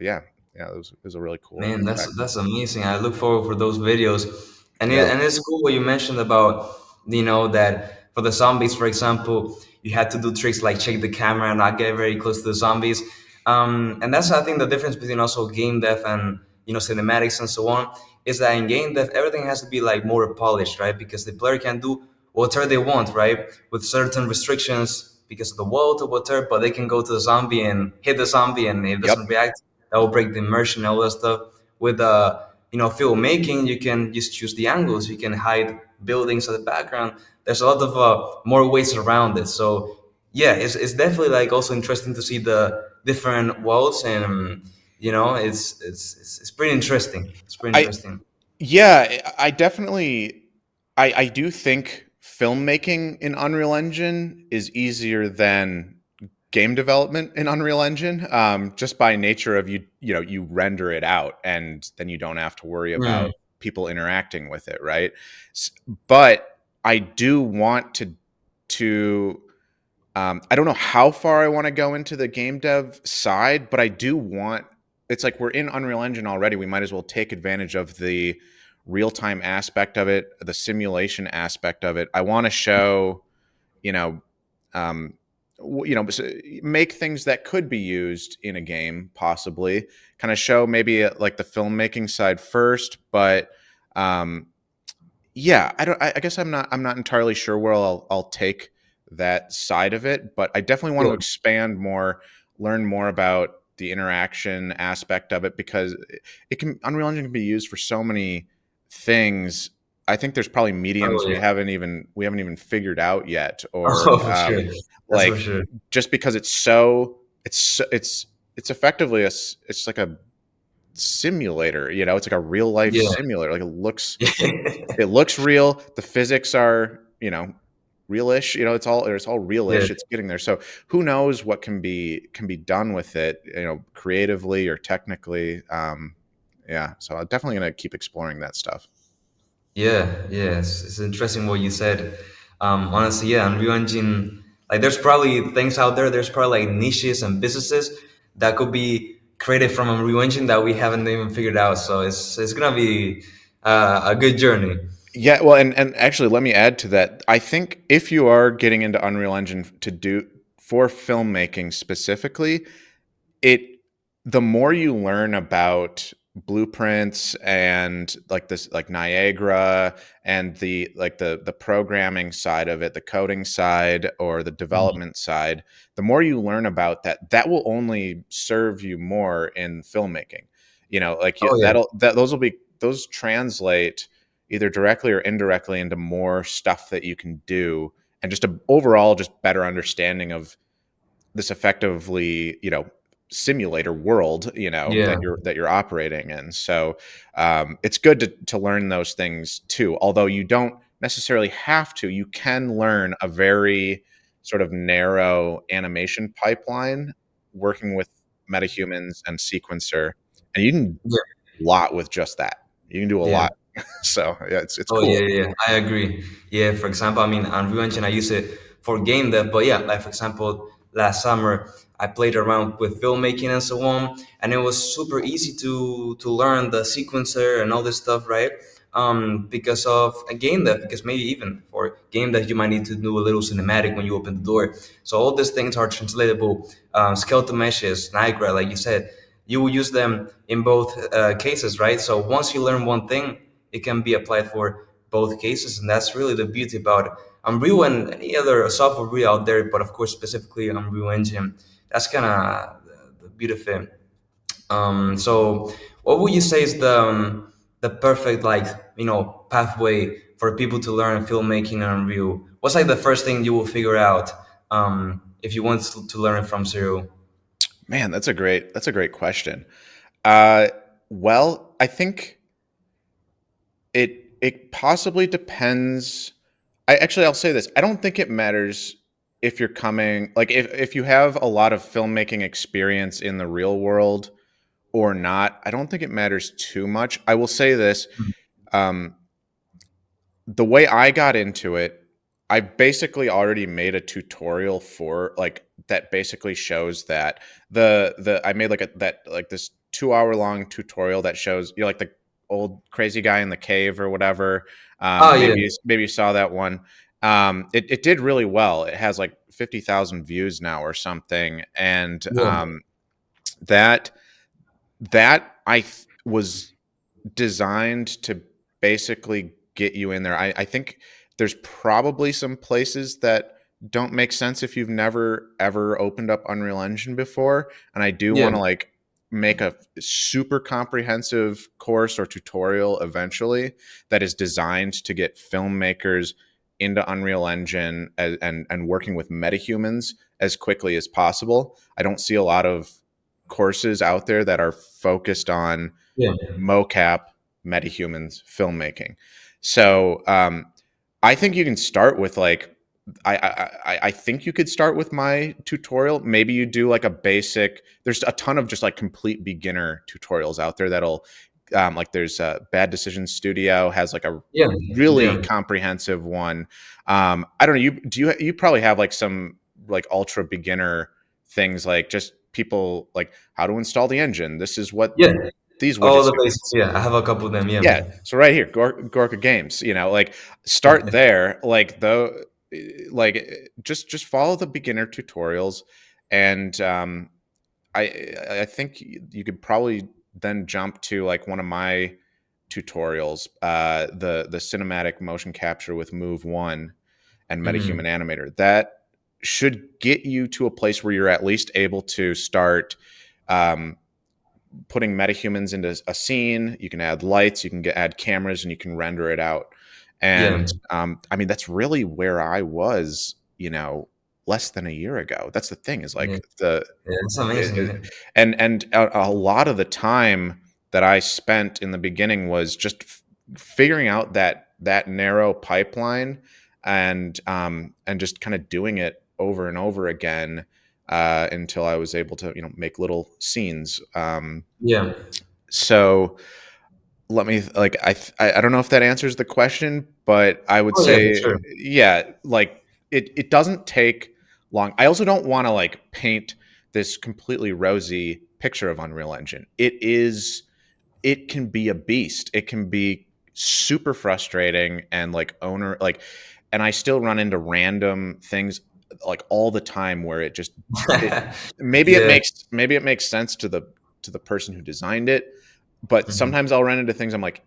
yeah, it was a really cool Man, effect. that's amazing. I look forward for those videos, Yeah. and it's cool what you mentioned about that for the zombies, for example, you had to do tricks like check the camera and not get very close to the zombies. And that's I think the difference between also game dev and cinematics and so on is that in game dev everything has to be like more polished, right? Because the player can do whatever they want, right? With certain restrictions because of the world or whatever, but they can go to the zombie and hit the zombie, and if it doesn't Yep. react, that will break the immersion and all that stuff. With filmmaking, you can just choose the angles, you can hide buildings in the background. There's a lot of more ways around it. So yeah, it's definitely like also interesting to see the different worlds, and it's pretty interesting. It's pretty I interesting. Yeah, I definitely I do think filmmaking in Unreal Engine is easier than game development in Unreal Engine, just by nature of you render it out and then you don't have to worry Mm. about people interacting with it, right? But I do want to I don't know how far I want to go into the game dev side, but I do want. It's like we're in Unreal Engine already. We might as well take advantage of the real time aspect of it, the simulation aspect of it. I want to show, you know, um, make things that could be used in a game, possibly. Kind of show maybe like the filmmaking side first, but um, yeah, I don't. I guess I'm not entirely sure where I'll take that side of it, but I definitely want to Yeah. expand more, learn more about the interaction aspect of it, because it can Unreal Engine can be used for so many things. I think there's probably mediums Oh yeah. we haven't even figured out yet, or Oh, for sure. That's for like sure. just because it's effectively it's like a simulator. It's like a real life Yeah. simulator. Like it looks real. The physics are, realish. It's all Yeah. realish. It's getting there. So who knows what can be done with it, creatively or technically. Yeah. So I'm definitely gonna keep exploring that stuff. Yeah, yeah, it's interesting what you said. Honestly, yeah, Unreal Engine, like there's probably things out there, there's probably like niches and businesses that could be created from Unreal Engine that we haven't even figured out. So it's gonna be a good journey. Yeah, well, and actually, let me add to that. I think if you are getting into Unreal Engine to do for filmmaking specifically, it the more you learn about blueprints and like this, like Niagara, and the programming side of it, the coding side or the Mhm. development side, the more you learn about that will only serve you more in filmmaking. Like Oh yeah, those translate either directly or indirectly into more stuff that you can do, and just a overall just better understanding of this effectively, simulator world, Yeah. that you're operating in. So it's good to learn those things too. Although you don't necessarily have to, you can learn a very sort of narrow animation pipeline working with metahumans and sequencer, and you can do Yeah. a lot with just that. You can do a Yeah. lot. So yeah, it's Oh yeah, cool. yeah, yeah. I agree. Yeah, for example, I mean, Unreal Engine, I use it for game dev, but yeah, like for example, last summer I played around with filmmaking and so on, and it was super easy to learn the sequencer and all this stuff, right? Because of a game dev, because maybe even for game dev you might need to do a little cinematic when you open the door. So all these things are translatable. Skeleton meshes, Niagara, like you said, you will use them in both cases, right? So once you learn one thing, it can be applied for both cases, and that's really the beauty about Unreal and any other software really out there, but of course specifically Unreal Engine. That's kind of the beauty of it. So what would you say is the perfect, like, pathway for people to learn filmmaking and Unreal? What's like the first thing you will figure out if you want to learn it from zero? Man, that's a great question. Uh, well, I think it possibly depends. I'll say this. I don't think it matters if you're coming, like, if you have a lot of filmmaking experience in the real world or not. I don't think it matters too much. I will say this. Um, the way I got into it, I basically already made a tutorial for, like, that basically shows that the I made like this 2 hour long tutorial that shows, like, the old crazy guy in the cave or whatever. Oh yeah, Maybe you saw that one. It did really well. It has like 50,000 views now or something, and yeah, that was designed to basically get you in there. I think there's probably some places that don't make sense if you've never ever opened up Unreal Engine before. And I do yeah, want to, like, make a super comprehensive course or tutorial eventually that is designed to get filmmakers into Unreal Engine and working with metahumans as quickly as possible. I don't see a lot of courses out there that are focused on yeah, mocap, metahumans, filmmaking. So I think you can start with, like, I think you could start with my tutorial. Maybe you do like a basic. There's a ton of just like complete beginner tutorials out there that'll, like, there's a Bad Decision Studio has like a yeah, really yeah, comprehensive one. I don't know. You probably have like some like ultra beginner things, like just people like how to install the engine. This is what yeah. these All widgets the do. basics. Yeah, I have a couple of them. Yeah. Yeah. So right here, Gorka Games, like, start there, like, though, like, just follow the beginner tutorials, and I think you could probably then jump to, like, one of my tutorials, the cinematic motion capture with Move One and Hmm. MetaHuman Animator. That should get you to a place where you're at least able to start um, putting metahumans into a scene. You can add lights, you can add cameras, and you can render it out. Yeah. And I mean, that's really where I was, less than a year ago. That's the thing, is Yeah. like Yeah. That's it, amazing. it- Yeah. and a lot of the time that I spent in the beginning was just figuring out that narrow pipeline, and just kind of doing it over and over again, until I was able to, make little scenes. Yeah. So let me, like, I don't know if that answers the question, but I would Oh yeah, for say, sure. yeah, like, it doesn't take long. I also don't want to, like, paint this completely rosy picture of Unreal Engine. It can be a beast. It can be super frustrating, and, like, and I still run into random things, like, all the time, where it Yeah. maybe it makes sense to the person who designed it, but Hmm. sometimes I'll run into things I'm like,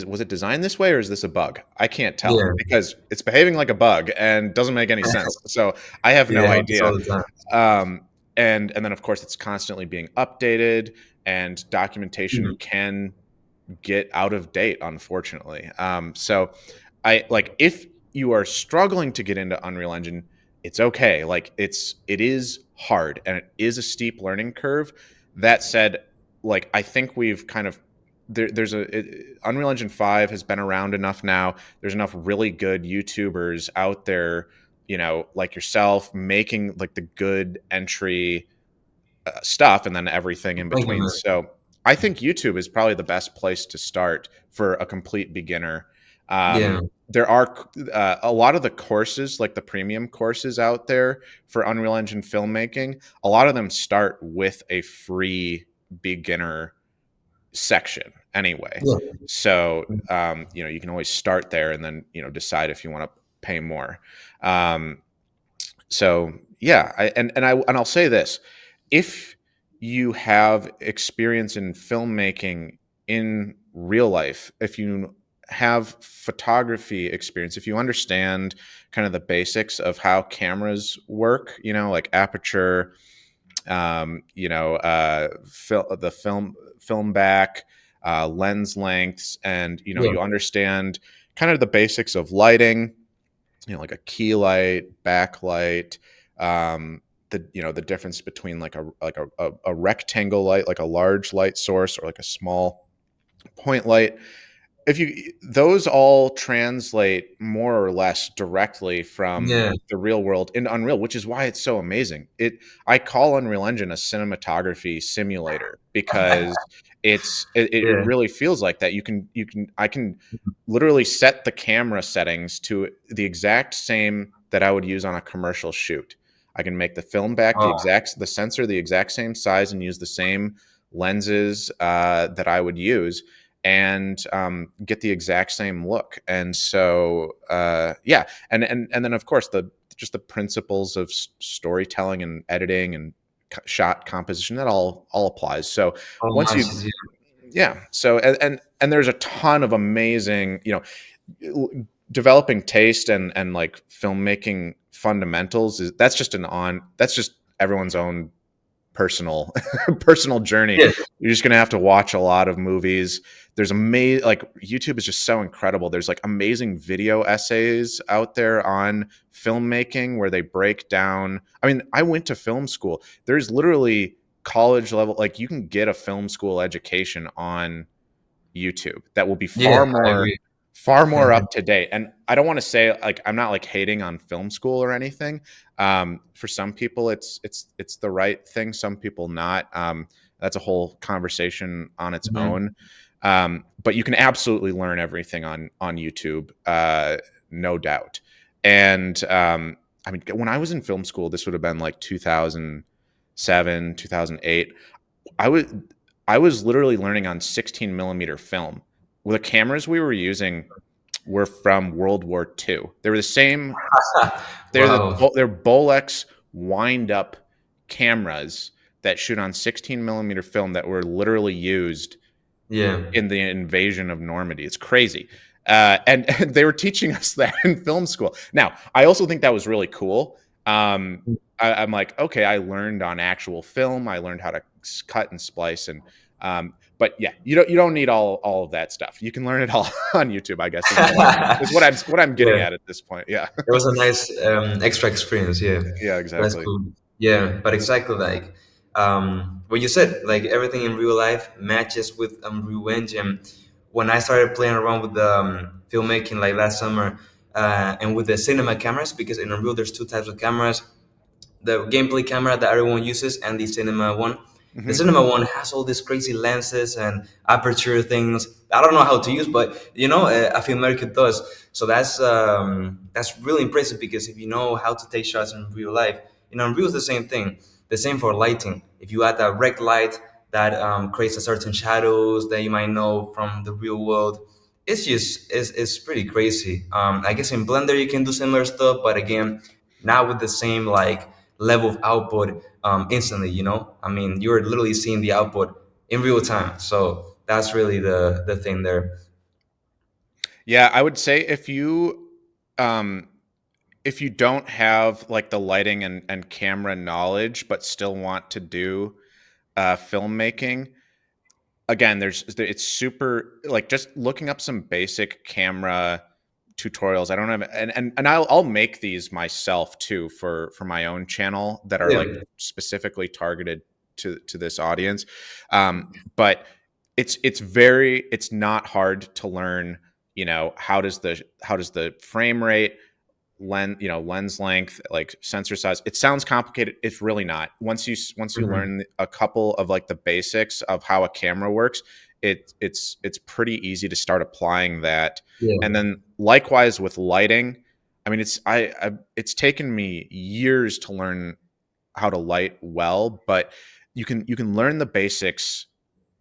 was it designed this way, or is this a bug? I can't tell, Yeah. because it's behaving like a bug and doesn't make any sense. So I have Yeah. no It happens all idea. the time. Um, and then, of course, it's constantly being updated, and documentation Mhm. can get out of date, unfortunately. So I, like, if you are struggling to get into Unreal Engine, it's okay. Like it is hard and it is a steep learning curve. That said, like I think we've kind of Unreal Engine 5 has been around enough now. There's enough really good YouTubers out there, like yourself, making like the good entry stuff and then everything in Thank you, between. man. So I think YouTube is probably the best place to start for a complete beginner. Yeah, There are a lot of the courses, like the premium courses out there for Unreal Engine filmmaking, a lot of them start with a free beginner section anyway. yeah, So, you can always start there and then, decide if you want to pay more. Um, so yeah, and I'll say this: if you have experience in filmmaking in real life, if you have photography experience, if you understand kind of the basics of how cameras work, like aperture, the film back, lens lengths, and yeah. you understand kind of the basics of lighting, like a key light, backlight, the difference between like a rectangle light, like a large light source, or like a small point light. If you Those all translate more or less directly from Yeah. the real world into Unreal, which is why it's so amazing. I call Unreal Engine a cinematography simulator because it Yeah. really feels like that. I can literally set the camera settings to the exact same that I would use on a commercial shoot. I can make the film back Oh, the sensor the exact same size and use the same lenses that I would use, and get the exact same look. And so, yeah, and then of course the principles of storytelling and editing and shot composition, that all applies. So oh, once you, matches. yeah, so and there's a ton of amazing, developing taste and like filmmaking fundamentals that's just everyone's own personal personal journey. Yeah. You're just gonna have to watch a lot of movies. There's amazing, like YouTube is just so incredible. There's like amazing video essays out there on filmmaking where they break down. I mean, I went to film school. There's literally college level, like you can get a film school education on YouTube that will be Yeah, I agree. far more up to date. And I don't want to say like I'm not like hating on film school or anything. For some people, it's the right thing. Some people not. That's a whole conversation on its Mhm. own. But you can absolutely learn everything on YouTube, no doubt. And I mean, when I was in film school, this would have been like 2007, 2008. I was I was literally learning on 16 millimeter film. Well, the cameras we were using were from World War II. They were the same. Wow. They're Bolex wind up cameras that shoot on 16 millimeter film that were literally used Yeah. in the invasion of Normandy. It's crazy. And they were teaching us that in film school. Now, I also think that was really cool. I'm like, okay, I learned on actual film. I learned how to cut and splice, and but yeah, you don't need all of that stuff. You can learn it all on YouTube, I guess, is what I'm getting Yeah. at this point. Yeah, It was a nice extra experience. Yeah, yeah, that's exactly. cool. Yeah, but exactly like what you said, like everything in real life matches with Unreal Engine. When I started playing around with the filmmaking like last summer, and with the cinema cameras, because in Unreal there's two types of cameras: the gameplay camera that everyone uses and the cinema one. The Hmm. cinema one has all these crazy lenses and aperture things. I don't know how to use, but a filmmaker does. So that's really impressive because if you know how to take shots in real life, Unreal is the same thing. The same for lighting. If you add a rec light that creates a certain shadows that you might know from the real world, it's pretty crazy. I guess in Blender you can do similar stuff, but again, not with the same like level of output instantly. I mean, you're literally seeing the output in real time. So that's really the thing there. Yeah, I would say um, if you don't have like the lighting and camera knowledge, but still want to do filmmaking, again, it's super like just looking up some basic camera tutorials. I don't have, and I'll make these myself too for my own channel that are like Yeah. specifically targeted to this audience. But it's not hard to learn. How does the frame rate, lens length, like sensor size. It sounds complicated. It's really not. Once you Hmm. learn a couple of like the basics of how a camera works, it's pretty easy to start applying that. And Yeah. then likewise with lighting. I mean, it's taken me years to learn how to light well, but you can learn the basics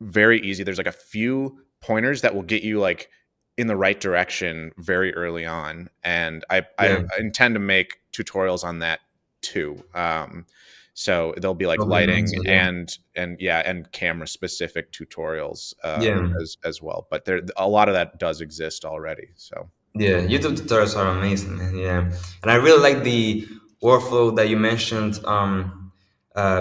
very easy. There's like a few pointers that will get you like in the right direction very early on, and I Yeah. intend to make tutorials on that too. So there'll be like That'll be lighting amazing. Yeah. and yeah, and camera specific tutorials Yeah. as well. But there a lot of that does exist already. So Yeah, YouTube tutorials are amazing, man. Yeah, and I really like the workflow that you mentioned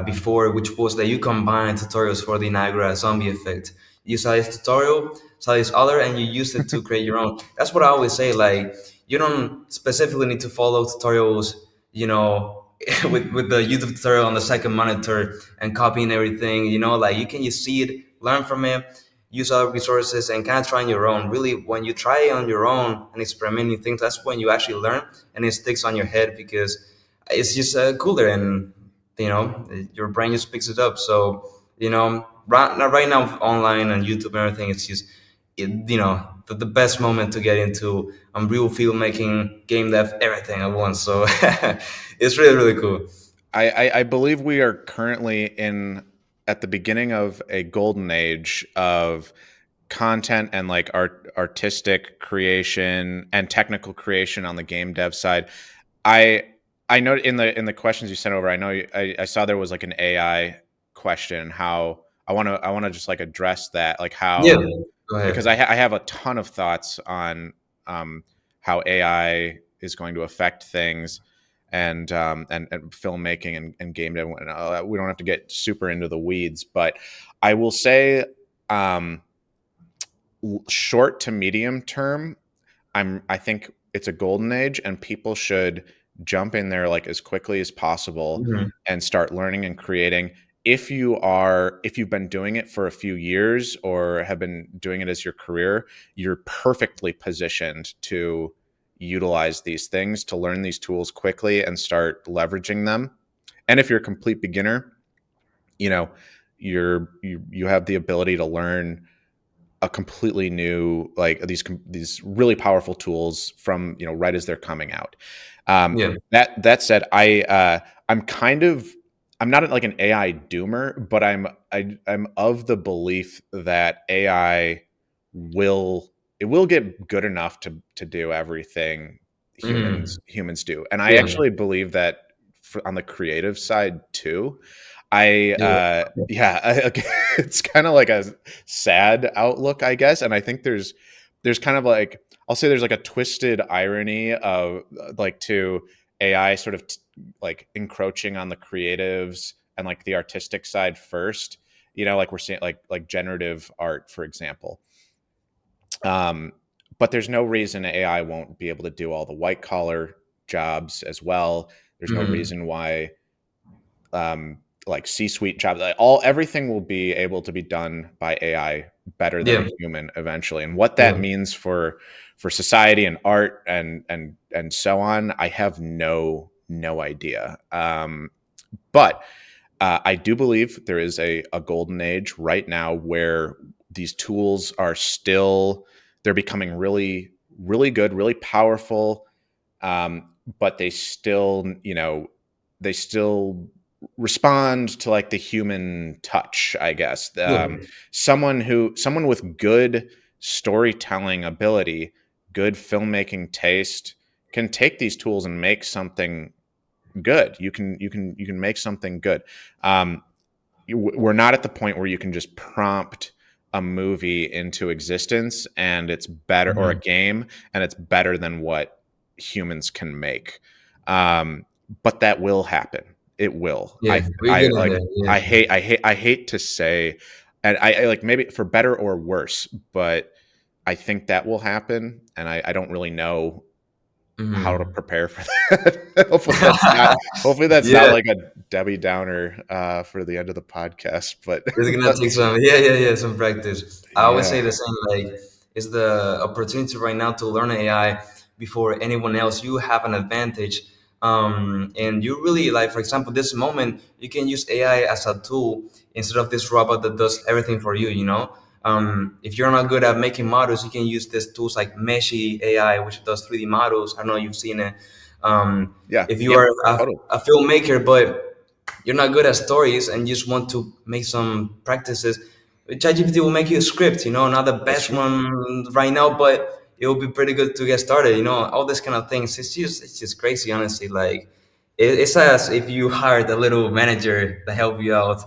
before, which was that you combine tutorials for the Niagara zombie effect. You saw this tutorial, saw this other, and you used it to create your own. That's what I always say. Like, you don't specifically need to follow tutorials, you know, with the YouTube tutorial on the second monitor and copying everything. Like you can just see it, learn from it, use other resources, and kind of try on your own. Really, when you try on your own and experimenting things, that's when you actually learn and it sticks on your head because it's just cooler, and your brain just picks it up. So right now online and YouTube and everything, it's just the best moment to get into real filmmaking, game dev, everything at once. So it's really really cool. I believe we are currently in at the beginning of a golden age of content and like artistic creation and technical creation on the game dev side. I I know in the questions you sent over, I know I saw there was like an AI question. How I want to just like address that, like Yeah, how, go because ahead. I have a ton of thoughts on how AI is going to affect things, and filmmaking and game dev. We don't have to get super into the weeds, but I will say, um, short to medium term, I think it's a golden age, and people should jump in there like as quickly as possible Hmm. and start learning and creating. If you've been doing it for a few years or have been doing it as your career, you're perfectly positioned to utilize these things, to learn these tools quickly and start leveraging them. And if you're a complete beginner, you know, you have the ability to learn a completely new, like these really powerful tools from, right as they're coming out. Yeah. That said, I'm kind of, I'm not like an AI doomer, but I'm of the belief that AI will it will get good enough to do everything Hmm. humans do. And I Yeah. actually believe that on the creative side too. I Yeah. yeah, it's kind of like a sad outlook, I guess. And I think there's kind of like, I'll say there's like a twisted irony of like to AI sort of like encroaching on the creatives and like the artistic side first. Like we're seeing like generative art, for example. Um, but there's no reason AI won't be able to do all the white collar jobs as well. There's no Hmm. reason why, um, like C-suite jobs, like everything will be able to be done by AI better than Yeah. a human eventually. And what that Yeah. means for society and art and so on, I have no idea. But I do believe there is a golden age right now where these tools are still, they're becoming really really good, really powerful, but they still respond to like the human touch, I guess. Yeah. Someone with good storytelling ability, good filmmaking taste, can take these tools and make something good. You can make something good. Um, we're not at the point where you can just prompt a movie into existence and it's better, or a Hmm. game, and it's better than what humans can make. um, but that will happen. It will. Yeah. i We're i getting like there. Yeah. I hate to say, and I like, maybe for better or worse, but I think that will happen, and I don't really know how to Hmm. prepare for that. Hopefully that's not Yeah, like a Debbie Downer for the end of the podcast, but it's gonna take some, yeah, some practice. I always yeah. say the same, like, it's the opportunity right now to learn AI before anyone else. You have an advantage. And you really, like, for example, this moment, you can use AI as a tool instead of this robot that does everything for you, you know? If you're not good at making models, you can use these tools like Meshy AI, which does 3D models. I don't know if you've seen it. Yeah. If you Yep. are Totally. a filmmaker, but you're not good at stories and you just want to make some practices, ChatGPT will make you a script, you know, not the That's best true. one right now, but it will be pretty good to get started, you know, all this kind of things. It's just crazy, honestly. Like it's as if you hired a little manager to help you out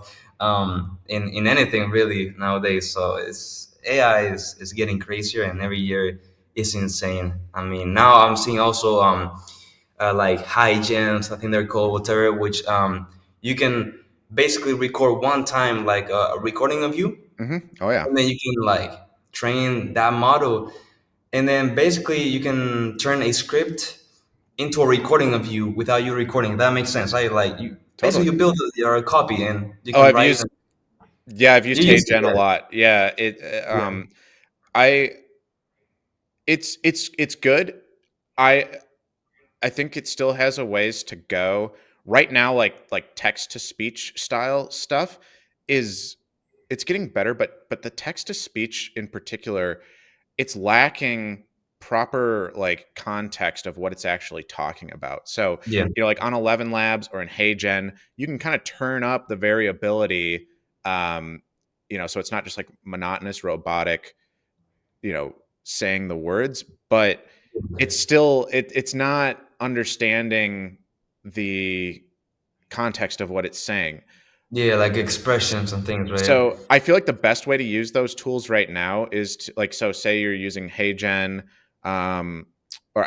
in anything really nowadays. So it's AI is getting crazier and every year it's insane. I mean, now I'm seeing also like high gems, I think they're called, whatever, which you can basically record one time, like a recording of you, Oh yeah. and then you can like train that model, and then basically you can turn a script into a recording of you without you recording. That makes sense, right? Like you basically Totally. you build your copy and you Oh, can write. And I've you used use it, HeyGen a lot. Yeah. yeah, I, it's good. I, I think it still has a ways to go. Right now, like text to speech style stuff is it's getting better, but the text to speech in particular, it's lacking proper like context of what it's actually talking about. So, yeah, like on 11 Labs or in HeyGen, you can kind of turn up the variability, um, so it's not just like monotonous robotic, saying the words, but it's not understanding the context of what it's saying. yeah, like expressions and things, right? So I feel like the best way to use those tools right now is to like, so say you're using HeyGen, um, or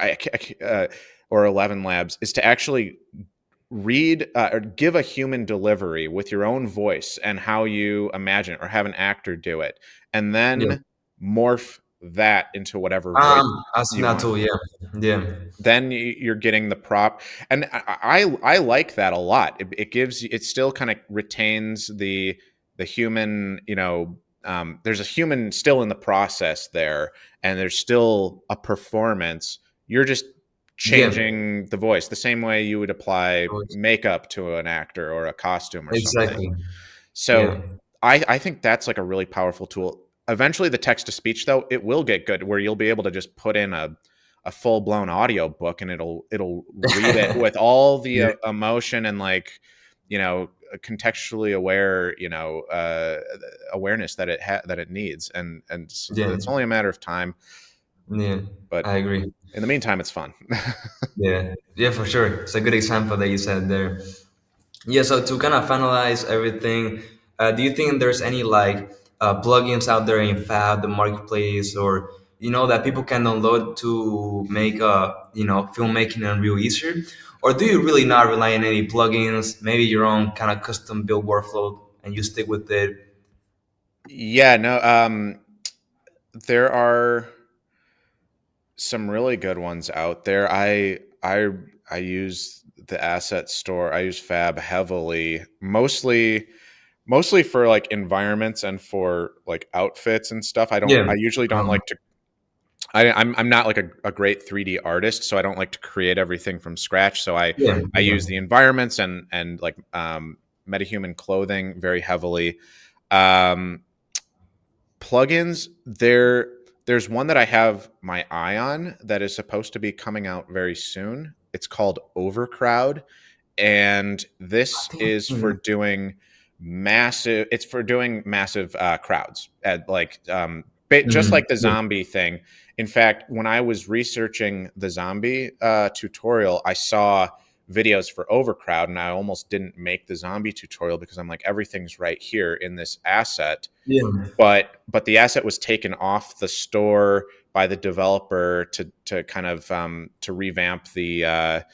or 11 Labs, is to actually read or give a human delivery with your own voice and how you imagine it, or have an actor do it, and Yeah, then morph that into whatever voice I've seen you that want. too. Yeah, yeah, Then you're getting the prop, and I like that a lot. It gives it still kind of retains the human, there's a human still in the process there, and there's still a performance. You're just yeah, changing the voice the same way you would apply makeup to an actor or a costume or something. exactly. So Yeah, I think that's like a really powerful tool. Eventually, the text to speech though, it will get good where you'll be able to just put in a full blown audio book, and it'll read it with all the yeah, emotion and like, contextually aware, awareness that that it needs, and yeah, it's only a matter of time. yeah. But I agree. in the meantime, it's fun. Yeah, yeah, for sure. It's a good example that you said there. Yeah, so to kind of finalize everything, do you think there's any like plugins out there in Fab, the marketplace, or that people can download to make filmmaking and real easier? Or do you really not rely on any plugins? Maybe your own kind of custom build workflow, and you stick with it. Yeah, no, there are some really good ones out there. I use the asset store. I use Fab heavily, mostly for like environments and for like outfits and stuff. Yeah, I usually don't like to. I'm not like a great 3D artist, so I don't like to create everything from scratch. So yeah, I yeah. use the environments and like metahuman clothing very heavily. Um, Plugins, there's one that I have my eye on that is supposed to be coming out very soon. It's called Overcrowd, and I this think I've is seen for it. doing massive crowds at like, just Mhm. like the Yeah, zombie thing. In fact, when I was researching the zombie tutorial, I saw videos for Overcrowd, and I almost didn't make the zombie tutorial because I'm like, everything's right here in this asset. yeah, But the asset was taken off the store by the developer to kind of to revamp the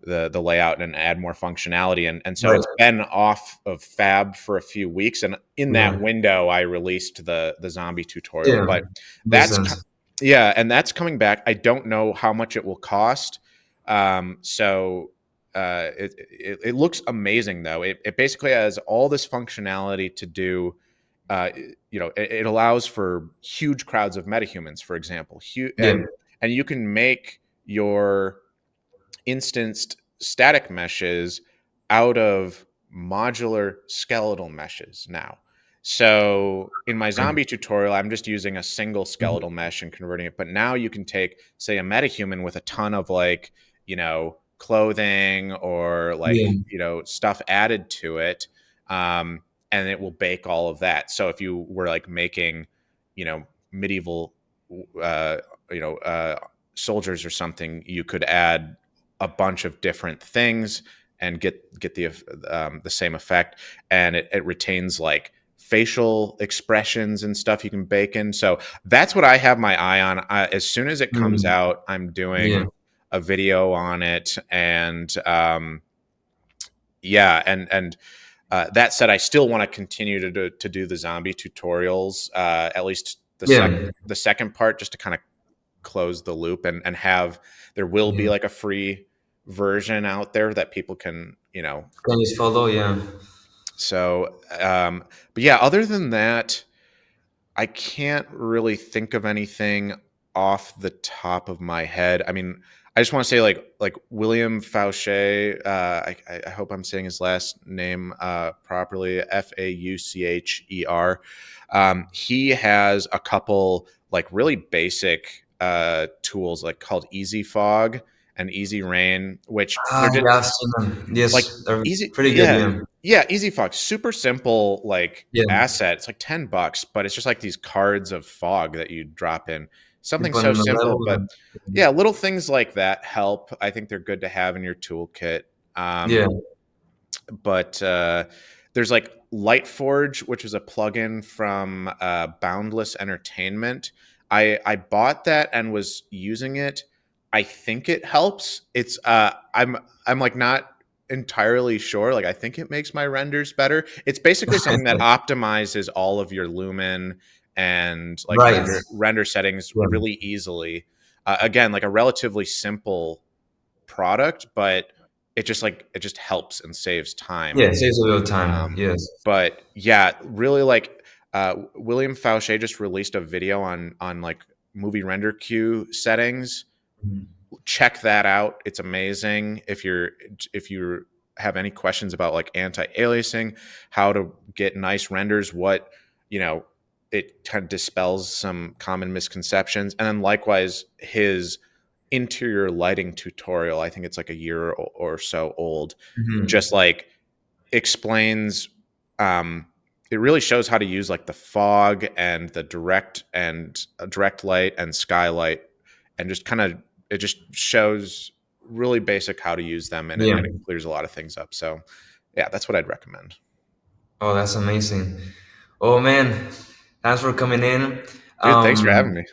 layout and add more functionality, and so right. it's been off of Fab for a few weeks, and in that Yeah, window I released the zombie tutorial. yeah. But Makes that's sense. Yeah, and that's coming back. I don't know how much it will cost. So it looks amazing though. It basically has all this functionality to do. Uh, it allows for huge crowds of metahumans, for example, Yeah. and you can make your instanced static meshes out of modular skeletal meshes now. So in my zombie tutorial, I'm just using a single skeletal mesh and converting it. But now you can take, say, a metahuman with a ton of like, clothing or like, Yeah. stuff added to it. And it will bake all of that. So if you were like making, medieval, uh, you know, uh, soldiers or something, you could add a bunch of different things and get the same effect, and it retains like facial expressions and stuff you can bake in. So that's what I have my eye on. As soon as it comes Mm. out, I'm Yeah. doing a video on it, and yeah, and that said, I still want to continue to do the zombie tutorials, at least Yeah. the second part, just to kind of close the loop and have there will be Yeah. like a free version out there that people can Can you follow? Yeah. so but yeah, other than that, I can't really think of anything off the top of my head. I mean, I just want to say like William Fauché. I hope I'm saying his last name properly. Faucher. He has a couple like really basic tools like called Easy Fog and Easy Rain, which Ah, they're just yeah, I've seen them. like Yes, they're easy. pretty good. Yeah, Yeah. yeah, Easy Fog, super simple like Yeah. asset. It's like $10, but it's just like these cards of fog that you drop in. You Something put so on the simple, level. but yeah, little things like that help. I think they're good to have in your toolkit. Yeah. But there's like Lightforge, which is a plugin from Boundless Entertainment. I bought that and was using it. I think it helps. It's I'm like not entirely sure. Like I think it makes my renders better. It's basically something that optimizes all of your lumen and like Right. render settings Yeah. really easily. Again, like a relatively simple product, but it just helps and saves time. Yeah. It saves a little time. Um, Yes. but yeah, really like William Fauché just released a video on like movie render queue settings. Mhm. Check that out. It's amazing. If you have any questions about like anti-aliasing, how to get nice renders, what you know, it kind of dispels some common misconceptions. And then likewise, his interior lighting tutorial, I think it's like a year or so old, just Mhm. like explains um it really shows how to use like the fog and the direct light and skylight, and just kind of it just shows really basic how to use them, and Yeah. it clears a lot of things up. So yeah, that's what I'd recommend. Oh, that's amazing. Oh man, thanks for coming in. Dude, thanks for Um, having me.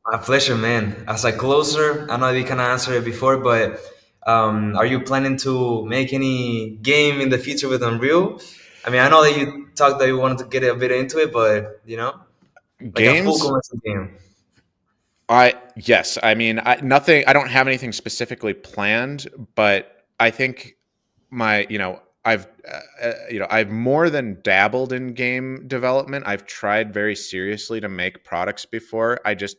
my pleasure, man. As a closer, I know you kind of answered it before, but are you planning to make any game in the future with Unreal? I mean, I know that you talked that you wanted to get a bit into it, but like a full Games, commercial game. I yes, I mean, I don't have anything specifically planned, but I think my I've more than dabbled in game development. I've tried very seriously to make products before. I just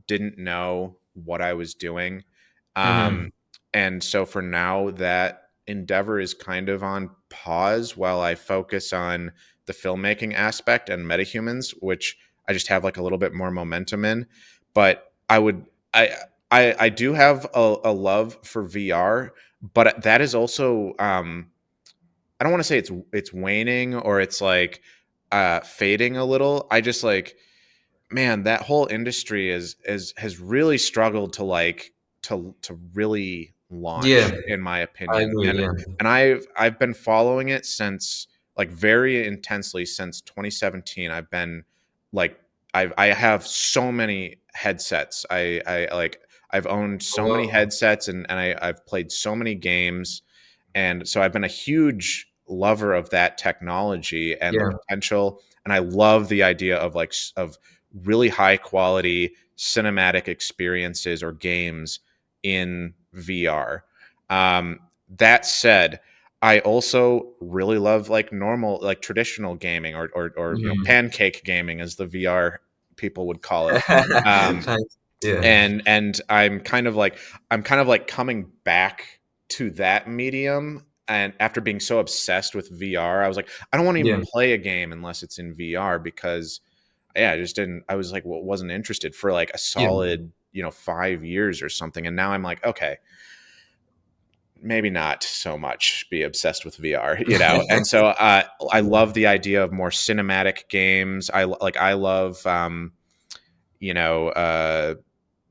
didn't know what I was doing. Mm-hmm. um and so for now, that endeavor is kind of on pause while I focus on the filmmaking aspect and metahumans, which I just have like a little bit more momentum in. But i I do have a love for VR, but that is also I don't want to say it's waning or it's like fading a little. I just like, man, that whole industry has really struggled to like to really Yeah, launch, in my I opinion. agree. Yeah. And I've been following it since like very intensely since 2017. I've been like I have so many headsets. I like I've owned Oh, so many wow. headsets, and I've played so many games, and so I've been a huge lover of that technology and the Yeah. potential. And I love the idea of like of really high quality cinematic experiences or games in VR. That said, I also really love like normal, like traditional gaming, or Mhm. pancake gaming, as the VR people would call it. Um, Thanks. Yeah. and I'm kind of like coming back to that medium. And after being so obsessed with VR, I was like, I don't want to even Yeah. play a game unless it's in VR, because yeah, I just didn't. I was like, well, wasn't interested for like a Yeah. solid 5 years or something. And now I'm like, okay, maybe not so much be obsessed with VR, And so I love the idea of more cinematic games. I love you know uh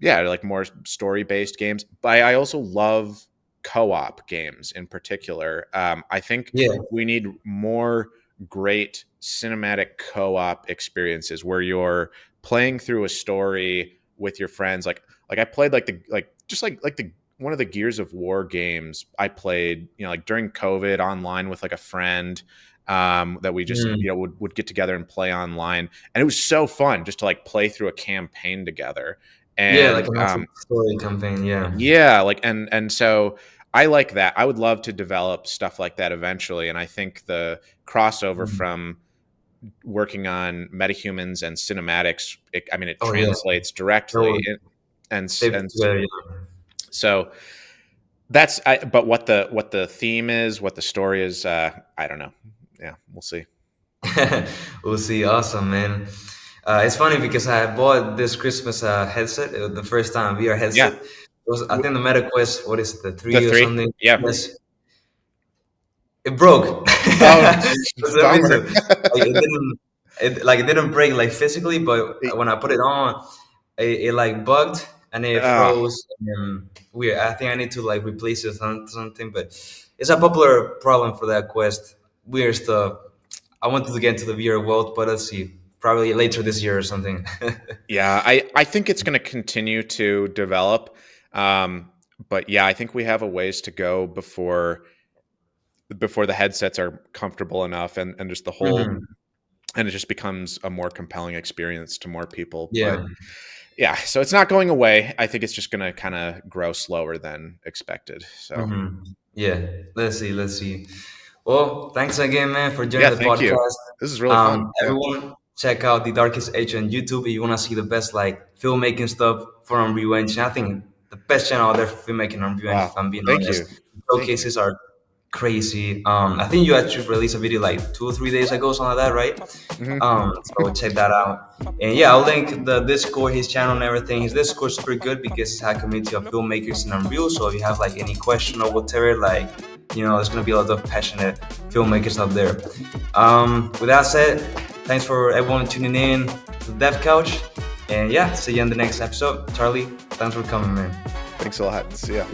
yeah, like more story based games. But I also love co-op games in particular. I think Yeah. we need more great cinematic co-op experiences where you're playing through a story with your friends. Like I played like the like just like the one of the Gears of War games I played, like during COVID online with like a friend, that we just Mm. would get together and play online, and it was so fun just to like play through a campaign together. Yeah, like And a massive story campaign. Yeah. yeah, like and so I like that. I would love to develop stuff like that eventually, and I think the crossover Mm. from working on metahumans and cinematics, I mean, it Oh yeah. translates That directly. was taped And together. so but what the theme is, what the story is, I don't know. Yeah, we'll see. Yeah. We'll see. Awesome, man. It's funny because I bought this Christmas headset. It was the first time VR Yeah, headset. It was, I think, the MetaQuest. What is it, the the three or three. something? Yeah. Yes. It broke Oh, for some bummer. reason. It didn't break like physically, but when I put it on, it like bugged and it Ah, froze. And weird. I think I need to like replace it or something. But it's a popular problem for that Quest. Weird stuff. I wanted to get into the VR world, but let's see. Probably later this year or something. yeah, I think it's going to continue to develop. Um, but yeah, I think we have a ways to go before the headsets are comfortable enough, and just the whole, Mhm. and it just becomes a more compelling experience to more people. Yeah. But yeah, so it's not going away. I think it's just going to kind of grow slower than expected. So Yeah. Let's see. Let's see. Well, thanks again, man, for joining yeah, the thank you. podcast. This is really fun. Yeah. Everyone, check out The Darkest Age on YouTube if you want to see the best like filmmaking stuff for Unreal Engine. I think the best channel out there for filmmaking on Unreal Engine, Wow. if I'm being Thank honest. you. Thank you. Showcases are crazy. I think you actually released a video like 2 or 3 days ago, something like that, right? Hmm. So check that out. And yeah, I'll link the Discord, his channel, and everything. His Discord is pretty good because it's a community of filmmakers in Unreal. So if you have like any question or whatever, like there's gonna be a lot of passionate filmmakers out there. With that said, thanks for everyone tuning in to the Dev Couch. And yeah, see you in the next episode. Charlie, thanks for coming, man. Thanks a lot. See ya.